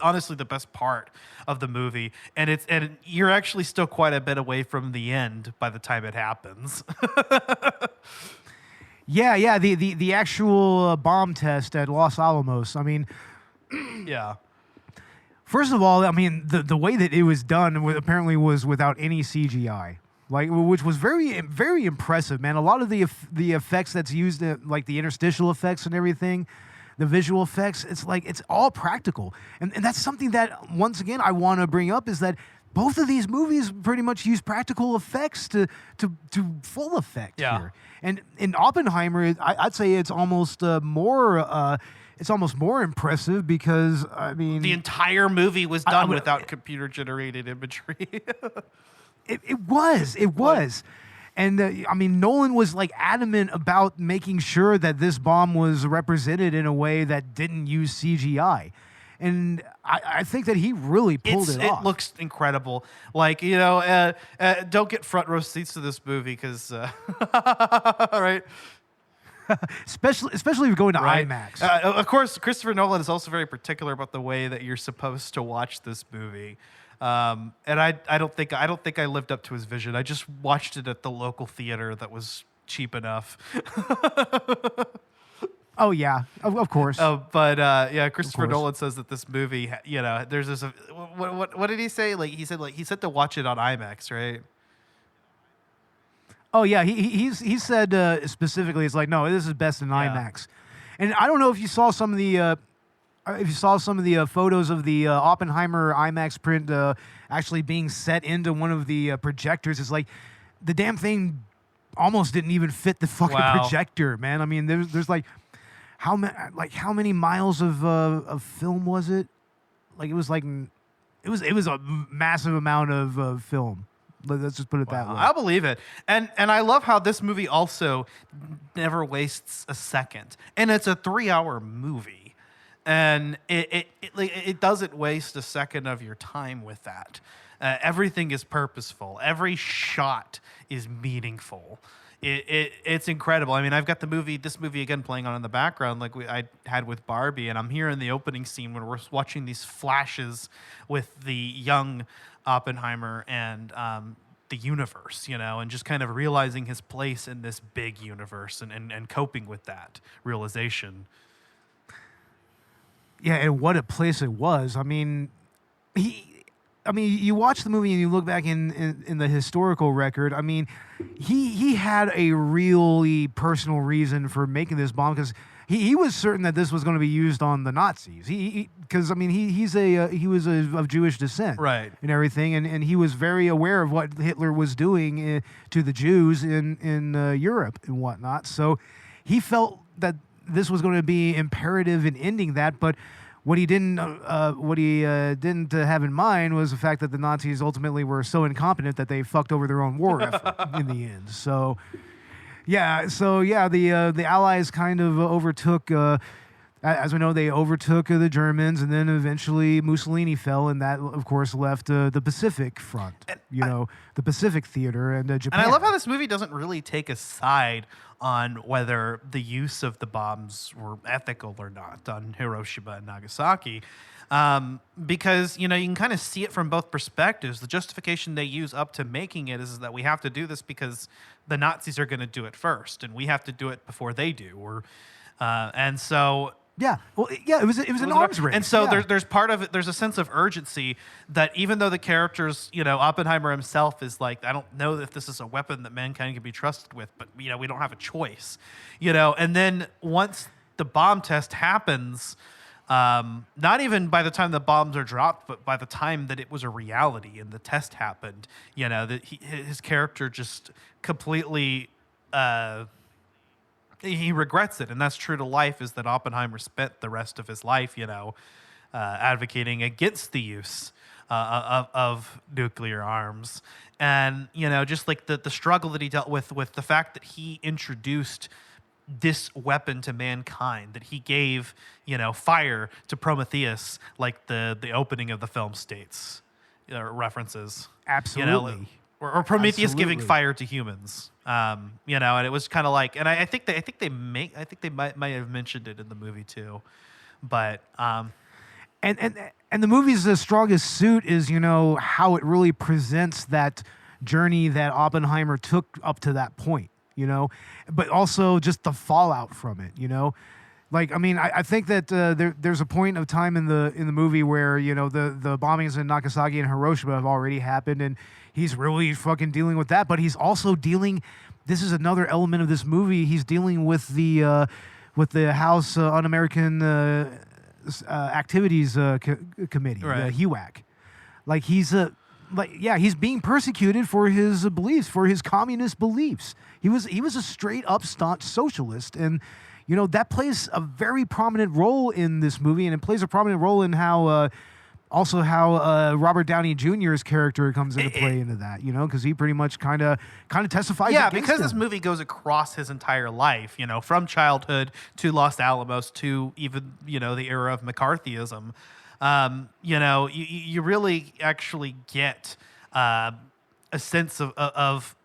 honestly the best part of the movie, and you're actually still quite a bit away from the end by the time it happens. Yeah, the actual bomb test at Los Alamos. I mean, yeah. First of all, I mean the way that it was done apparently was without any CGI, which was very very impressive, man. A lot of the effects that's used, the interstitial effects and everything. The visual effects, it's all practical. And that's something that, once again, I want to bring up is that both of these movies pretty much use practical effects to full effect here. And in Oppenheimer, I'd say it's almost more it's almost more impressive because, I mean... The entire movie was done without computer-generated imagery. It was. And, I mean, Nolan was, like, adamant about making sure that this bomb was represented in a way that didn't use CGI. And I think that he really pulled it off. It looks incredible. Like, you know, don't get front row seats to this movie because, right? especially if you're going to IMAX. Of course, Christopher Nolan is also very particular about the way that you're supposed to watch this movie. And I don't think I lived up to his vision. I just watched it at the local theater that was cheap enough. Oh yeah, of course. But yeah, Christopher Nolan says that this movie, you know, there's this. What did he say? Like he said to watch it on IMAX, right? Oh yeah, he said specifically, it's like, no, this is best in IMAX. And I don't know if you saw some of the photos of the Oppenheimer IMAX print actually being set into one of the projectors. It's like the damn thing almost didn't even fit the fucking projector, man. I mean, there's like how many miles of film was it? Like it was a massive amount of film. Let's just put it that way. I believe it. And I love how this movie also never wastes a second. And it's a 3-hour movie. And it doesn't waste a second of your time with that. Everything is purposeful. Every shot is meaningful. It's incredible. I mean, I've got this movie again playing on in the background like I had with Barbie, and I'm here in the opening scene when we're watching these flashes with the young Oppenheimer and the universe, you know, and just kind of realizing his place in this big universe and coping with that realization. Yeah, and what a place it was. I mean, you watch the movie and you look back in the historical record. I mean, he had a really personal reason for making this bomb because he was certain that this was going to be used on the Nazis. Because I mean, he was of Jewish descent, right, and everything, and he was very aware of what Hitler was doing to the Jews in Europe and whatnot. So he felt that this was going to be imperative in ending that, but what he didn't have in mind was the fact that the Nazis ultimately were so incompetent that they fucked over their own war effort in the end. So the Allies kind of overtook. As we know, they overtook the Germans, and then eventually Mussolini fell, and that, of course, left the Pacific front. The Pacific theater and Japan. And I love how this movie doesn't really take a side on whether the use of the bombs were ethical or not on Hiroshima and Nagasaki, because you can kind of see it from both perspectives. The justification they use up to making it is that we have to do this because the Nazis are going to do it first, and we have to do it before they do, and so. Yeah, well, yeah, it was an arms race, and so there's part of it. There's a sense of urgency that even though the characters, Oppenheimer himself is like, I don't know if this is a weapon that mankind can be trusted with, but we don't have a choice, And then once the bomb test happens, not even by the time the bombs are dropped, but by the time that it was a reality and the test happened, that his character just completely. He regrets it, and that's true to life, is that Oppenheimer spent the rest of his life, advocating against the use of nuclear arms. And, just like the struggle that he dealt with the fact that he introduced this weapon to mankind, that he gave, fire to Prometheus, like the opening of the film states, references. Absolutely. Or Prometheus giving fire to humans, and it was kind of like, and I think they might have mentioned it in the movie too, but and the movie's strongest suit is how it really presents that journey that Oppenheimer took up to that point, but also just the fallout from it, Like, I mean, I think that there's a point of time in the movie where the bombings in Nagasaki and Hiroshima have already happened, and he's really fucking dealing with that. But he's also dealing. This is another element of this movie. He's dealing with the House Un-American Activities Committee, right. The HUAC. Like he's he's being persecuted for his beliefs, for his communist beliefs. He was a straight up staunch socialist, and that plays a very prominent role in this movie, and it plays a prominent role in how Robert Downey Jr.'s character comes into play into that, because he pretty much kind of testifies. Yeah, against because him. this movie goes across his entire life, from childhood to Los Alamos to even, the era of McCarthyism. You really actually get a sense of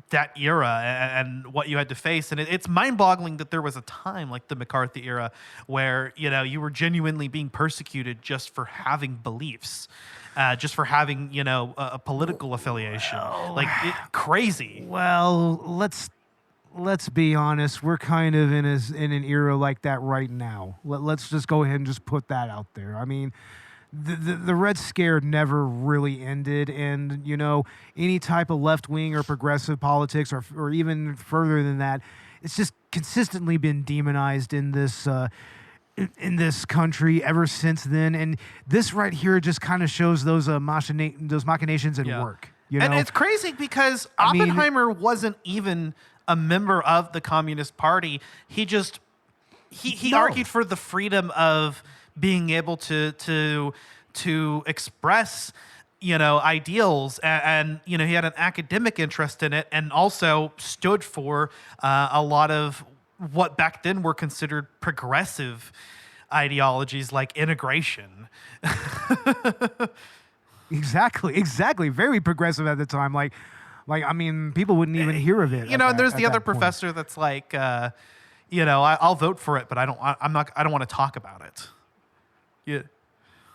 that era and what you had to face. And it's mind-boggling that there was a time like the McCarthy era where, you were genuinely being persecuted just for having beliefs, just for having, a political affiliation. Crazy. Well, let's be honest. We're kind of in an era like that right now. Let's just go ahead and just put that out there. I mean, the Red Scare never really ended, and any type of left wing or progressive politics, or even further than that, it's just consistently been demonized in this country ever since then. And this right here just kind of shows those machinations at work. And it's crazy because Oppenheimer wasn't even a member of the Communist Party. He just he argued for the freedom of being able to express ideals, and he had an academic interest in it, and also stood for a lot of what back then were considered progressive ideologies like integration. Exactly. Very progressive at the time. Like I mean, people wouldn't even hear of it. And there's the other professor that's like, I'll vote for it, but I don't want to talk about it.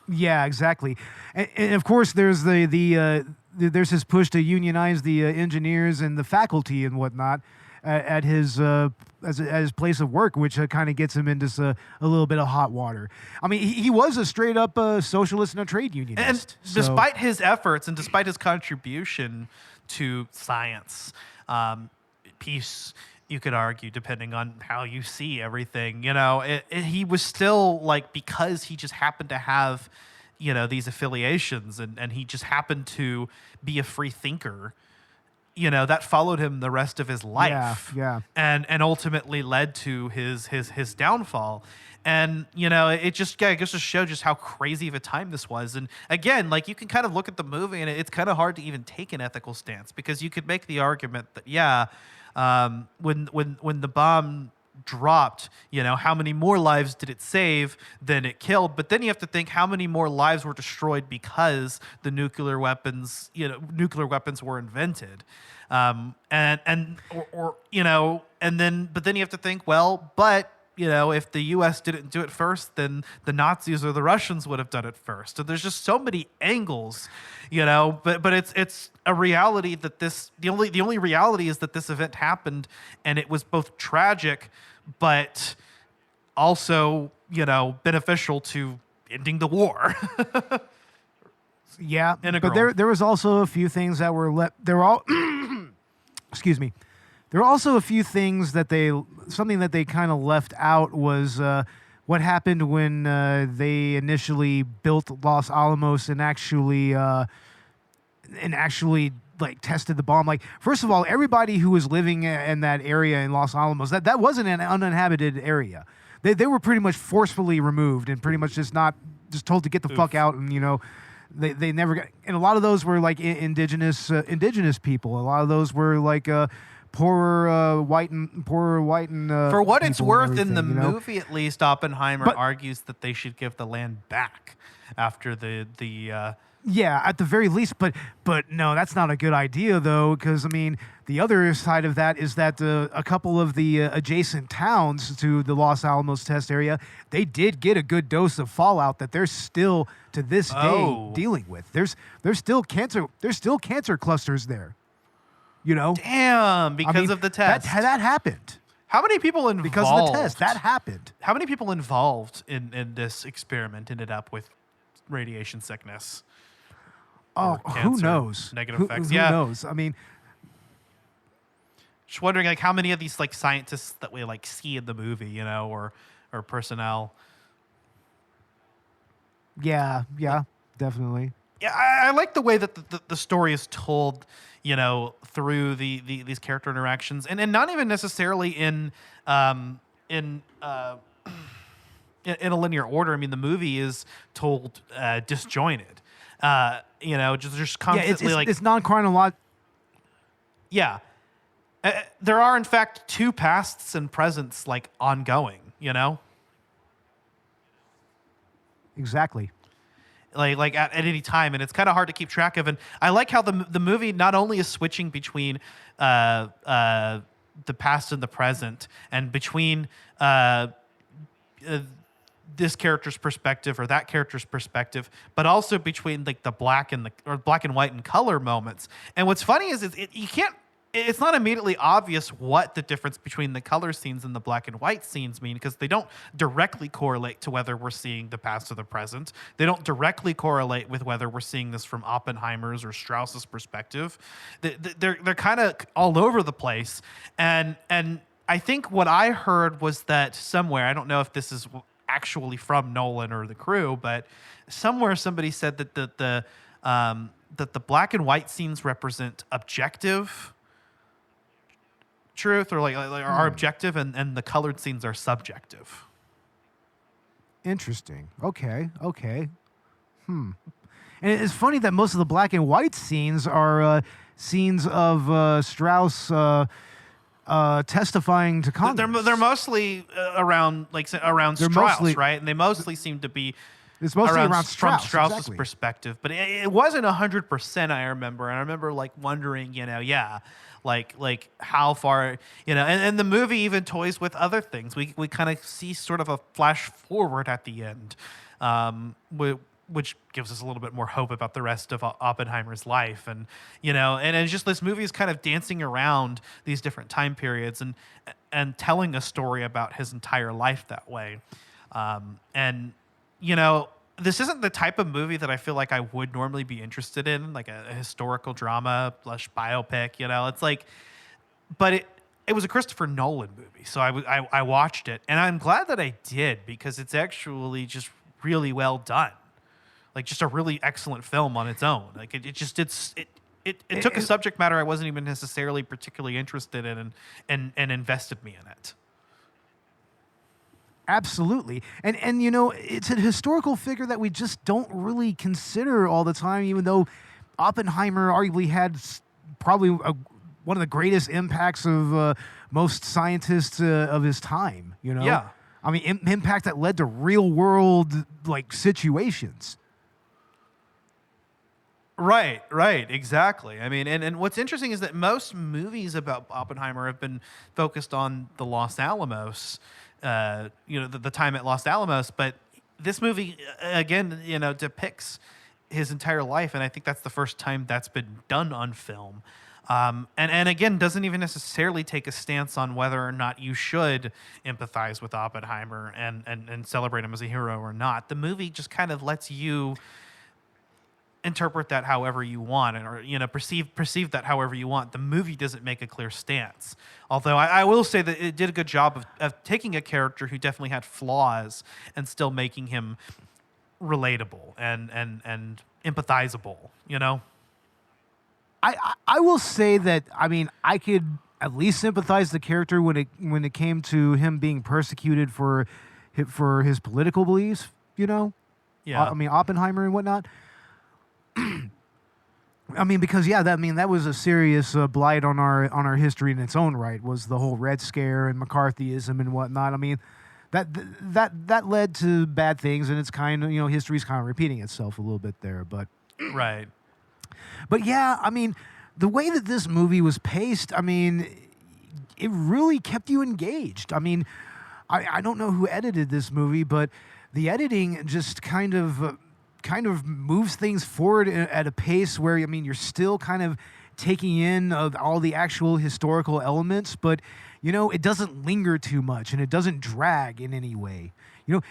Yeah, exactly. And of course, there's there's his push to unionize the engineers and the faculty and whatnot at his at his place of work, which kind of gets him into a little bit of hot water. I mean, he was a straight up socialist and a trade unionist. And despite his efforts and despite his contribution to science, peace, you could argue, depending on how you see everything, he was still because he just happened to have, these affiliations, and he just happened to be a free thinker, that followed him the rest of his life. Yeah. And ultimately led to his downfall. And, it just goes to show just how crazy of a time this was. And again, you can kind of look at the movie and it's kind of hard to even take an ethical stance, because you could make the argument that, when the bomb dropped, how many more lives did it save than it killed? But then you have to think how many more lives were destroyed because the nuclear weapons were invented. But then you have to think, if the U.S. didn't do it first, then the Nazis or the Russians would have done it first. So there's just so many angles, But it's a reality that the only reality is that this event happened, and it was both tragic, but also beneficial to ending the war. Yeah, Integral. but there was also a few things that were they're all excuse me. There were also a few things that something that they kind of left out was what happened when they initially built Los Alamos and actually tested the bomb. First of all, everybody who was living in that area in Los Alamos, that wasn't an uninhabited area. They were pretty much forcefully removed and pretty much just told to get the fuck out, and they never got. And a lot of those were indigenous people. A lot of those were poorer white and for what it's worth, in the movie at least, Oppenheimer But argues that they should give the land back after the yeah, at the very least, but no, that's not a good idea though, because I mean the other side of that is that a couple of the adjacent towns to the Los Alamos test area, they did get a good dose of fallout that they're still to this day dealing with. There's still cancer clusters there. Damn, because of the test. That happened. How many people involved? Because of the test. That happened. How many people involved in this experiment ended up with radiation sickness? Oh, who knows? Negative effects. Who knows? I mean, just wondering, how many of these scientists that we see in the movie, or personnel. Yeah, definitely. Yeah, I like the way that the story is told, through these character interactions, and not even necessarily in a linear order. I mean, the movie is told disjointed. Just constantly it's non-chronological. Yeah. There are in fact two pasts and presents ongoing. Exactly. Like at any time, and it's kind of hard to keep track of. And I like how the movie not only is switching between the past and the present, and between this character's perspective or that character's perspective, but also between the black and white and color moments. And what's funny is it's not immediately obvious what the difference between the color scenes and the black and white scenes mean, because they don't directly correlate to whether we're seeing the past or the present. They don't directly correlate with whether we're seeing this from Oppenheimer's or Strauss's perspective. They're kind of all over the place. And I think what I heard was that somewhere, I don't know if this is actually from Nolan or the crew, but somewhere somebody said that the black and white scenes represent objective truth, or are objective, and the colored scenes are subjective. Interesting. Okay. And it's funny that most of the black and white scenes are scenes of Strauss testifying to Congress. They're mostly around Strauss, right? And they mostly seem to be. It's mostly around Strauss, from Strauss's exactly. perspective, but it wasn't 100%. I remember, and I remember wondering, how far, and the movie even toys with other things. We kind of see sort of a flash forward at the end, which gives us a little bit more hope about the rest of Oppenheimer's life, and it's just this movie is kind of dancing around these different time periods and telling a story about his entire life that way, this isn't the type of movie that I feel like I would normally be interested in, like a historical drama / biopic. It's but it was a Christopher Nolan movie, so I watched it, and I'm glad that I did, because it's actually just really well done, just a really excellent film on its own. It took a subject matter I wasn't even necessarily particularly interested in, and invested me in it. Absolutely. And it's a historical figure that we just don't really consider all the time, even though Oppenheimer arguably had probably one of the greatest impacts of most scientists of his time, Yeah. I mean, impact that led to real world situations. Right, exactly. I mean, and what's interesting is that most movies about Oppenheimer have been focused on the Los Alamos, the time at Los Alamos, but this movie, again, depicts his entire life, and I think that's the first time that's been done on film. And again, doesn't even necessarily take a stance on whether or not you should empathize with Oppenheimer and celebrate him as a hero or not. The movie just kind of lets you interpret that however you want, or perceive that however you want. The movie doesn't make a clear stance. Although I will say that it did a good job of taking a character who definitely had flaws and still making him relatable and empathizable. I will say that, I mean, I could at least sympathize the character when it came to him being persecuted for his political beliefs. Yeah. I mean, Oppenheimer and whatnot. I mean, because that was a serious blight on our history in its own right. Was the whole Red Scare and McCarthyism and whatnot. I mean, that led to bad things, and it's kind of history's kind of repeating itself a little bit there. But right. But yeah, I mean, the way that this movie was paced, I mean, it really kept you engaged. I mean, I don't know who edited this movie, but the editing just kind of moves things forward at a pace where, I mean, you're still kind of taking in all the actual historical elements, but, it doesn't linger too much and it doesn't drag in any way.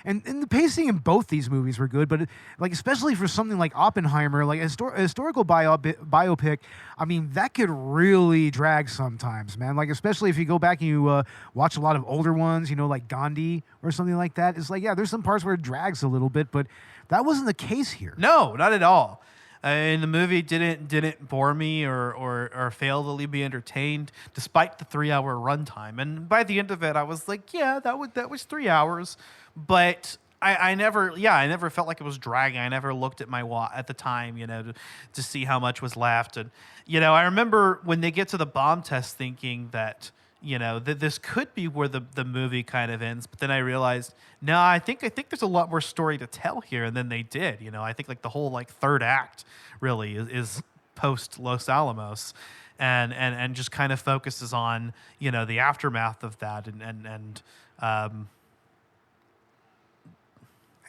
And the pacing in both these movies were good, but especially for something like Oppenheimer, like a historical biopic, I mean, that could really drag sometimes, man. Especially if you go back and you watch a lot of older ones, like Gandhi or something like that. It's there's some parts where it drags a little bit, but that wasn't the case here. No, not at all. And the movie didn't bore me or fail to leave me entertained, despite the 3-hour runtime. And by the end of it, I was like, yeah, that was 3 hours, but I never felt like it was dragging. I never looked at my watch at the time, to see how much was left. And I remember when they get to the bomb test, thinking that that this could be where the movie kind of ends. But then I realized, no, I think there's a lot more story to tell here. And then they did. I think like the whole like third act really is post Los Alamos, and just kind of focuses on the aftermath of that and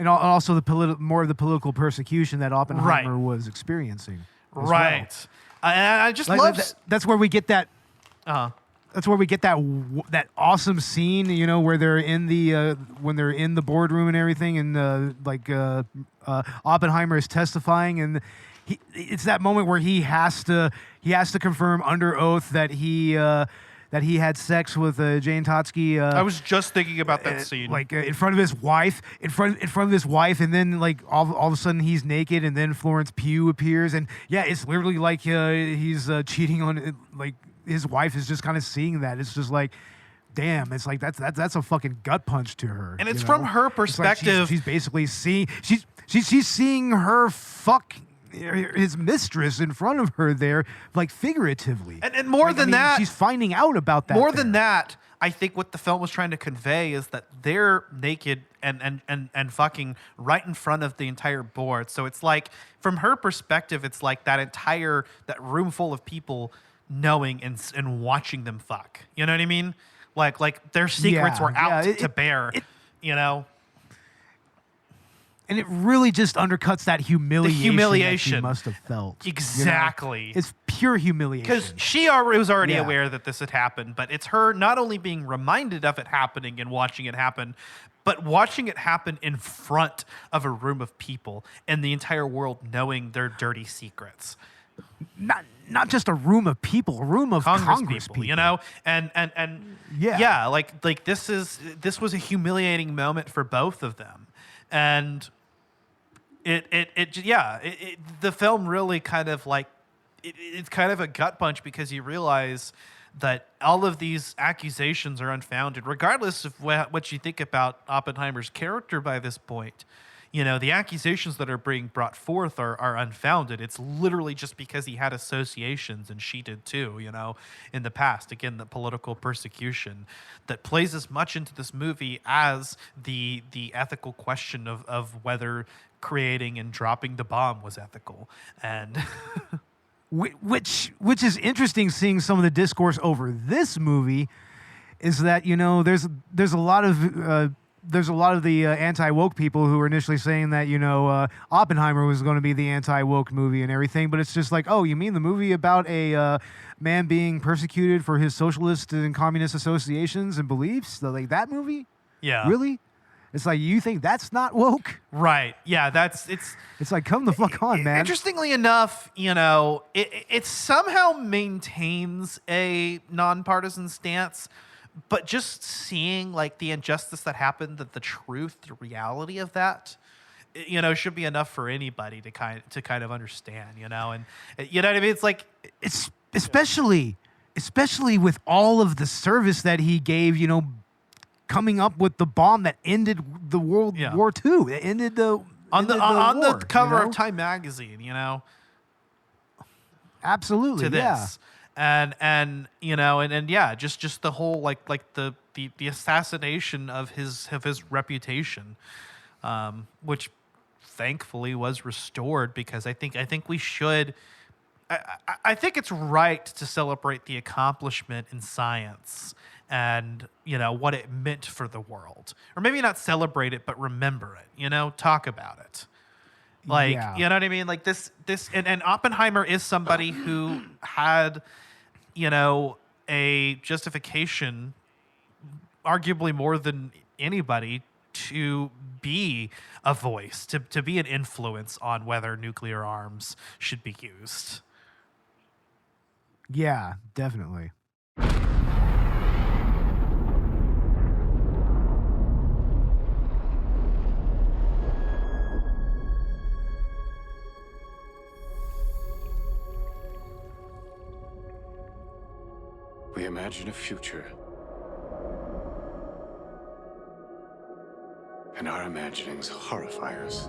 also more of the political persecution that Oppenheimer was experiencing. Right. Well. And I just love that's where we get that. That's where we get that awesome scene, where they're in the when they're in the boardroom and everything, and Oppenheimer is testifying, and it's that moment where he has to confirm under oath that he had sex with Jane Totsky. I was just thinking about that scene, in front of his wife, and then like all of a sudden he's naked, and then Florence Pugh appears, and it's literally like he's cheating on his wife is just kind of seeing that. It's just like, damn, it's like that's a fucking gut punch to her. And it's from her perspective. Like she's basically seeing she's seeing her fuck his mistress in front of her there, like figuratively. And more than that, she's finding out about that. More than that, I think what the film was trying to convey is that they're naked and fucking right in front of the entire board. So it's like, from her perspective, it's like that room full of people knowing and watching them fuck. You know what I mean? Like their secrets were out to bear. And it really just undercuts that humiliation that she must have felt. Exactly. It's pure humiliation. Because she was already aware that this had happened, but it's her not only being reminded of it happening and watching it happen, but watching it happen in front of a room of people and the entire world knowing their dirty secrets. Not just a room of people, a room of Congress people. And like this was a humiliating moment for both of them, and the film really kind of like it's kind of a gut punch, because you realize that all of these accusations are unfounded, regardless of what you think about Oppenheimer's character by this point. The accusations that are being brought forth are unfounded. It's literally just because he had associations, and she did too, in the past. Again, the political persecution that plays as much into this movie as the ethical question of whether creating and dropping the bomb was ethical. And which is interesting, seeing some of the discourse over this movie, is that there's a lot of the anti-woke people who were initially saying that, Oppenheimer was going to be the anti-woke movie and everything. But it's just like, oh, you mean the movie about a man being persecuted for his socialist and communist associations and beliefs? Like that movie? Yeah. Really? It's like, you think that's not woke? Right. Yeah, it's like, come the fuck on, man. Interestingly enough, it somehow maintains a nonpartisan stance. But just seeing like the injustice that happened, that the truth, the reality of that, should be enough for anybody to kind of understand, and you know what I mean? It's like, it's especially with all of the service that he gave, coming up with the bomb that ended the World War II. It ended on the war, cover of Time magazine, Absolutely. To this. And just the whole like the assassination of his reputation, which thankfully was restored, because I think we should. I think it's right to celebrate the accomplishment in science and what it meant for the world, or maybe not celebrate it, but remember it. Talk about it. Like, you know what I mean? Like this and Oppenheimer is somebody who had, a justification, arguably more than anybody, to be a voice, to be an influence on whether nuclear arms should be used. Yeah, definitely. We imagine a future. And our imaginings horrify us.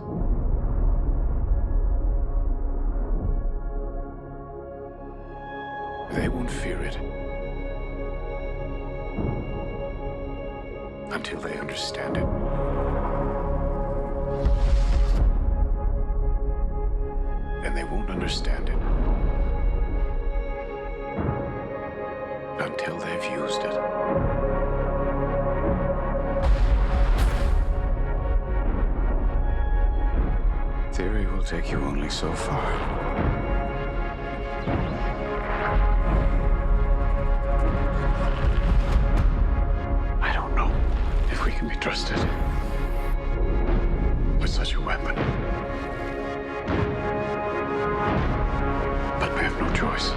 They won't fear it until they understand it. And they won't understand it until they've used it. Theory will take you only so far. I don't know if we can be trusted with such a weapon. But we have no choice.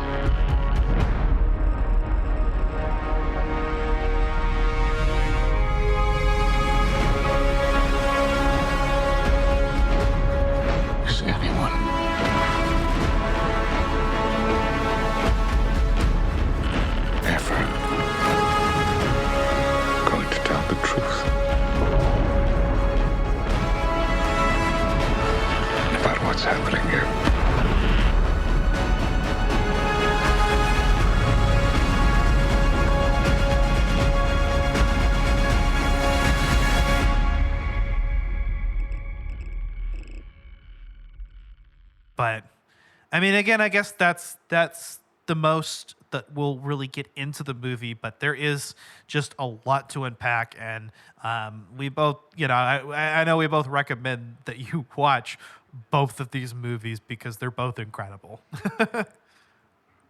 Is anyone ever going to tell the truth about what's happening here? But I mean, again, I guess that's the most that we'll really get into the movie. But there is just a lot to unpack, and we both, I know we both recommend that you watch both of these movies because they're both incredible.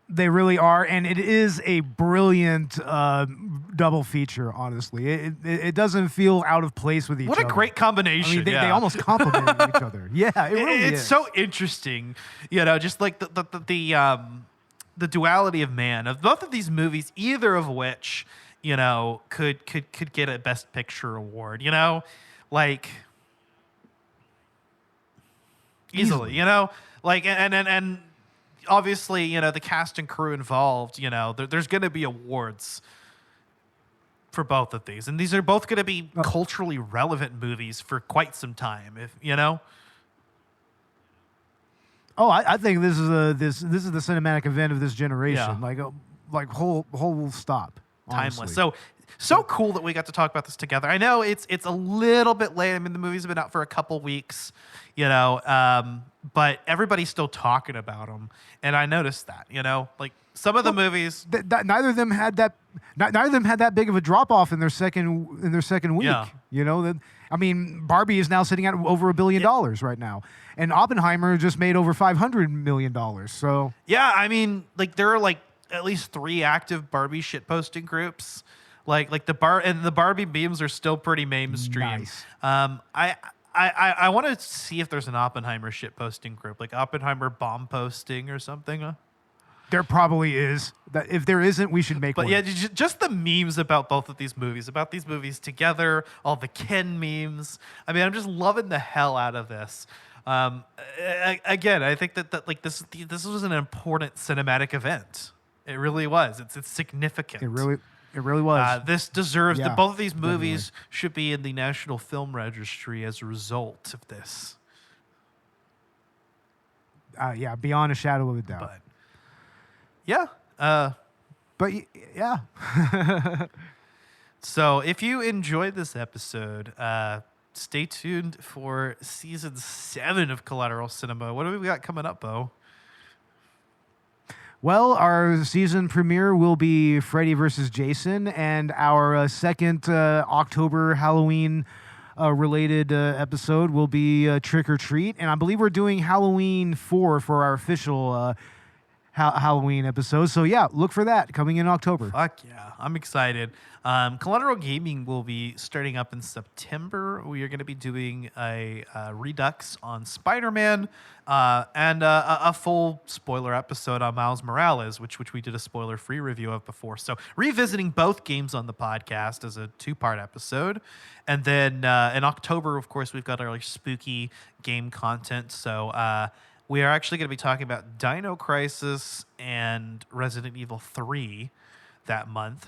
They really are, and it is a brilliant double feature. Honestly, it doesn't feel out of place with each other. What a great combination! I mean, they yeah. almost complement each other. Yeah, it really it's is. so interesting, just like the duality of man of both of these movies, either of which could get a Best Picture award. Like easily. And obviously, the cast and crew involved, there's going to be awards for both of these. And these are both going to be culturally relevant movies for quite some time, Oh, I think this is the cinematic event of this generation. Yeah. Like whole stop. Timeless. Honestly. So cool that we got to talk about this together. I know it's a little bit late. I mean, the movie's been out for a couple weeks, but everybody's still talking about them, and I noticed that. Like some of the movies, neither of them had that big of a drop off in their second week. Yeah. I mean, Barbie is now sitting at over $1 billion right now, and Oppenheimer just made over $500 million. So yeah, I mean, like there are at least 3 active Barbie shitposting groups. Like the Barbie memes are still pretty mainstream. Nice. I want to see if there's an Oppenheimer shitposting group, like Oppenheimer bomb posting or something. There probably is. That if there isn't, we should make one. But yeah, just the memes about both of these movies, about these movies together, all the Ken memes. I mean, I'm just loving the hell out of this. Again, I think that like this was an important cinematic event. It really was. It's significant. It really was. This deserves Yeah, both of these movies should be in the National Film Registry as a result of this. Yeah, beyond a shadow of a doubt. But yeah. Yeah. So if you enjoyed this episode, stay tuned for season 7 of Collateral Cinema. What do we got coming up, Bo? Well, our season premiere will be Freddy vs. Jason, and our second October Halloween related episode will be Trick or Treat. And I believe we're doing Halloween 4 for our official Halloween episode. So yeah, look for that coming in October. Fuck yeah, I'm excited. Collateral Gaming will be starting up in September. We are going to be doing a redux on Spider-Man and a full spoiler episode on Miles Morales, which we did a spoiler-free review of before. So revisiting both games on the podcast as a 2-part episode. And then in October, of course, we've got our spooky game content. So we are actually going to be talking about Dino Crisis and Resident Evil 3. that month.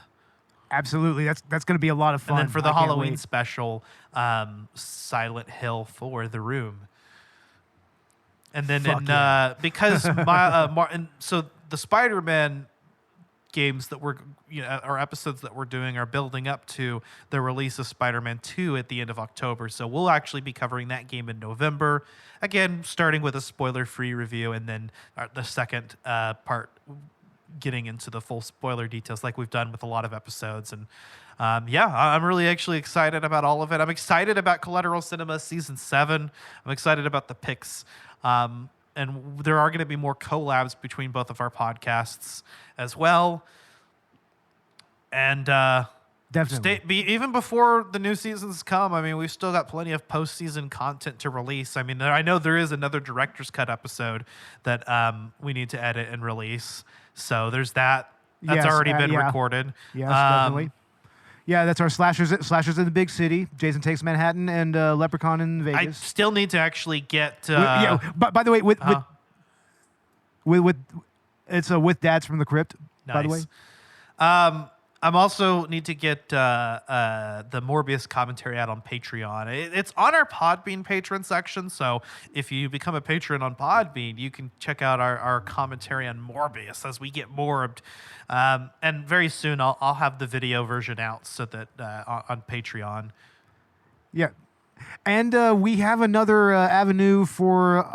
Absolutely. That's going to be a lot of fun. And then for the I can't Halloween wait. special, Silent Hill for The Room. And then because so the Spider-Man games that we're, or episodes that we're doing are building up to the release of Spider-Man 2 at the end of October. So we'll actually be covering that game in November. Again, starting with a spoiler-free review, and then the second part getting into the full spoiler details like we've done with a lot of episodes. And I'm really actually excited about all of it. I'm excited about Collateral Cinema Season 7. I'm excited about the picks. And there are going to be more collabs between both of our podcasts as well. And Definitely. even before the new seasons come, I mean, we've still got plenty of postseason content to release. I mean, I know there is another director's cut episode that we need to edit and release. So there's that. That's already been recorded. Yes, definitely. Yeah, that's our slashers in the big city. Jason Takes Manhattan and Leprechaun in Vegas. I still need to actually get. But by the way, with it's with Dads from the Crypt. Nice. By the way, I'm also need to get the Morbius commentary out on Patreon. It's on our Podbean patron section, so if you become a patron on Podbean, you can check out our commentary on Morbius as we get morbed. And very soon I'll have the video version out so that on Patreon. yeah. And we have another avenue for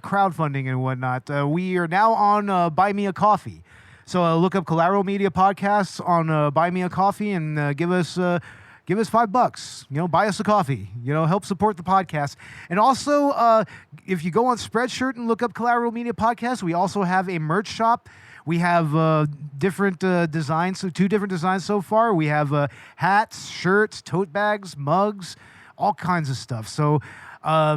crowdfunding and whatnot. We are now on Buy Me a Coffee. So look up Collateral Media Podcasts on Buy Me a Coffee and give us $5. Buy us a coffee. Help support the podcast. And also, if you go on Spreadshirt and look up Collateral Media Podcasts, we also have a merch shop. We have different designs, so 2 different designs so far. We have hats, shirts, tote bags, mugs, all kinds of stuff. So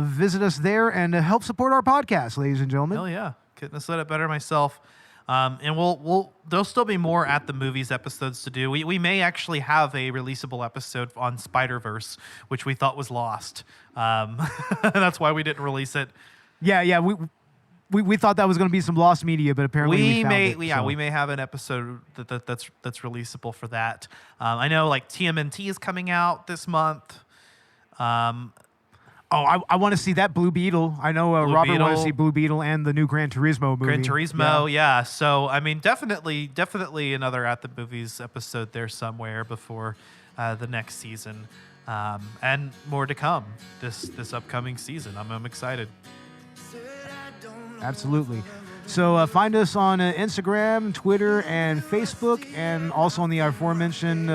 visit us there and help support our podcast, ladies and gentlemen. Hell yeah. Couldn't have said it better myself. And there'll still be more At the Movies episodes to do. We may actually have a releasable episode on Spider-Verse, which we thought was lost. That's why we didn't release it. Yeah. We thought that was going to be some lost media, but apparently we found it. We may have an episode that's releasable for that. I know like TMNT is coming out this month. I want to see that Blue Beetle. I know Robert wanted to see Blue Beetle and the new Gran Turismo movie. Gran Turismo, yeah. So, I mean, definitely another At the Movies episode there somewhere before the next season. And more to come this upcoming season. I'm excited. Absolutely. So find us on Instagram, Twitter, and Facebook, and also on the aforementioned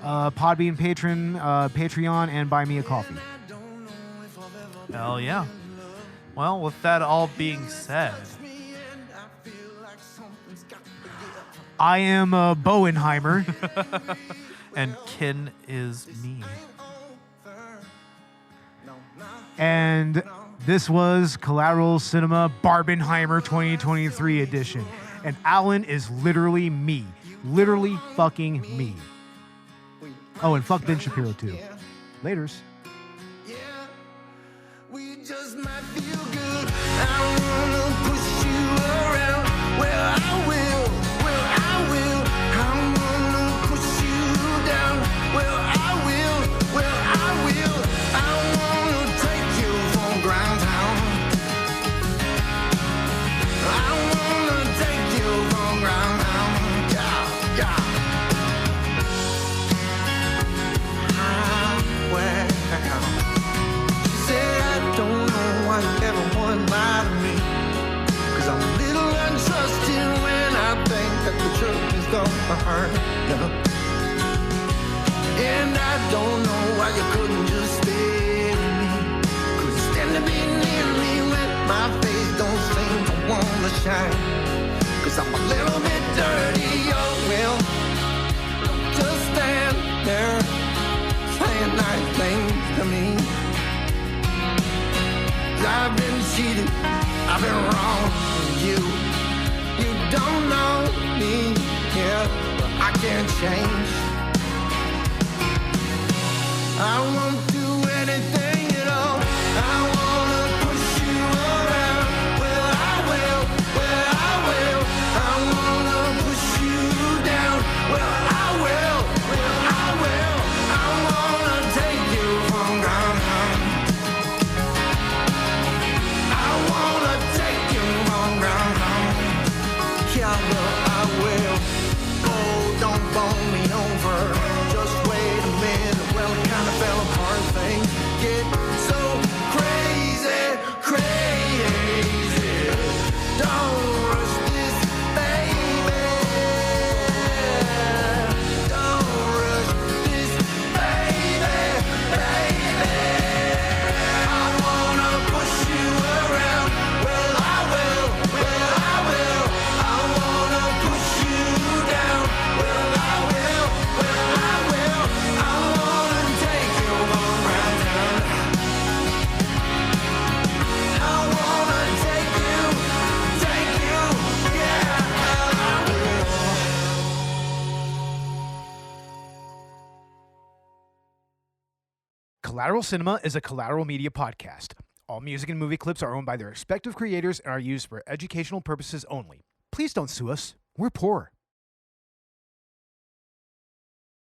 Podbean Patreon, and Buy Me a Coffee. Hell yeah. Well, with that all being said, I am Barbenheimer. and Ken is me. And this was Collateral Cinema Barbenheimer 2023 edition. And Alan is literally me. Literally fucking me. Oh, and fuck Ben Shapiro too. Laters. Just might feel good. I wanna push you around. Well, I will. I wanna push you down. Well, I will. I wanna take you from ground town. I wanna take you from ground town. Yeah. I don't know why you ever want to lie to me, 'cause I'm a little untrusting when I think that the truth is gonna hurt you. And I don't know why you couldn't just stay with me, couldn't stand to be near me when my face don't seem to wanna shine, 'cause I'm a little bit dirty. Oh well, just stand there saying nice things to me. I've been cheated, I've been wrong with you. You don't know me, yeah, but I can't change. I won't do anything at all. I wanna push you around. Well, I will. I wanna push you down. Well, Collateral Cinema is a Collateral Media podcast. All music and movie clips are owned by their respective creators and are used for educational purposes only. Please don't sue us. We're poor.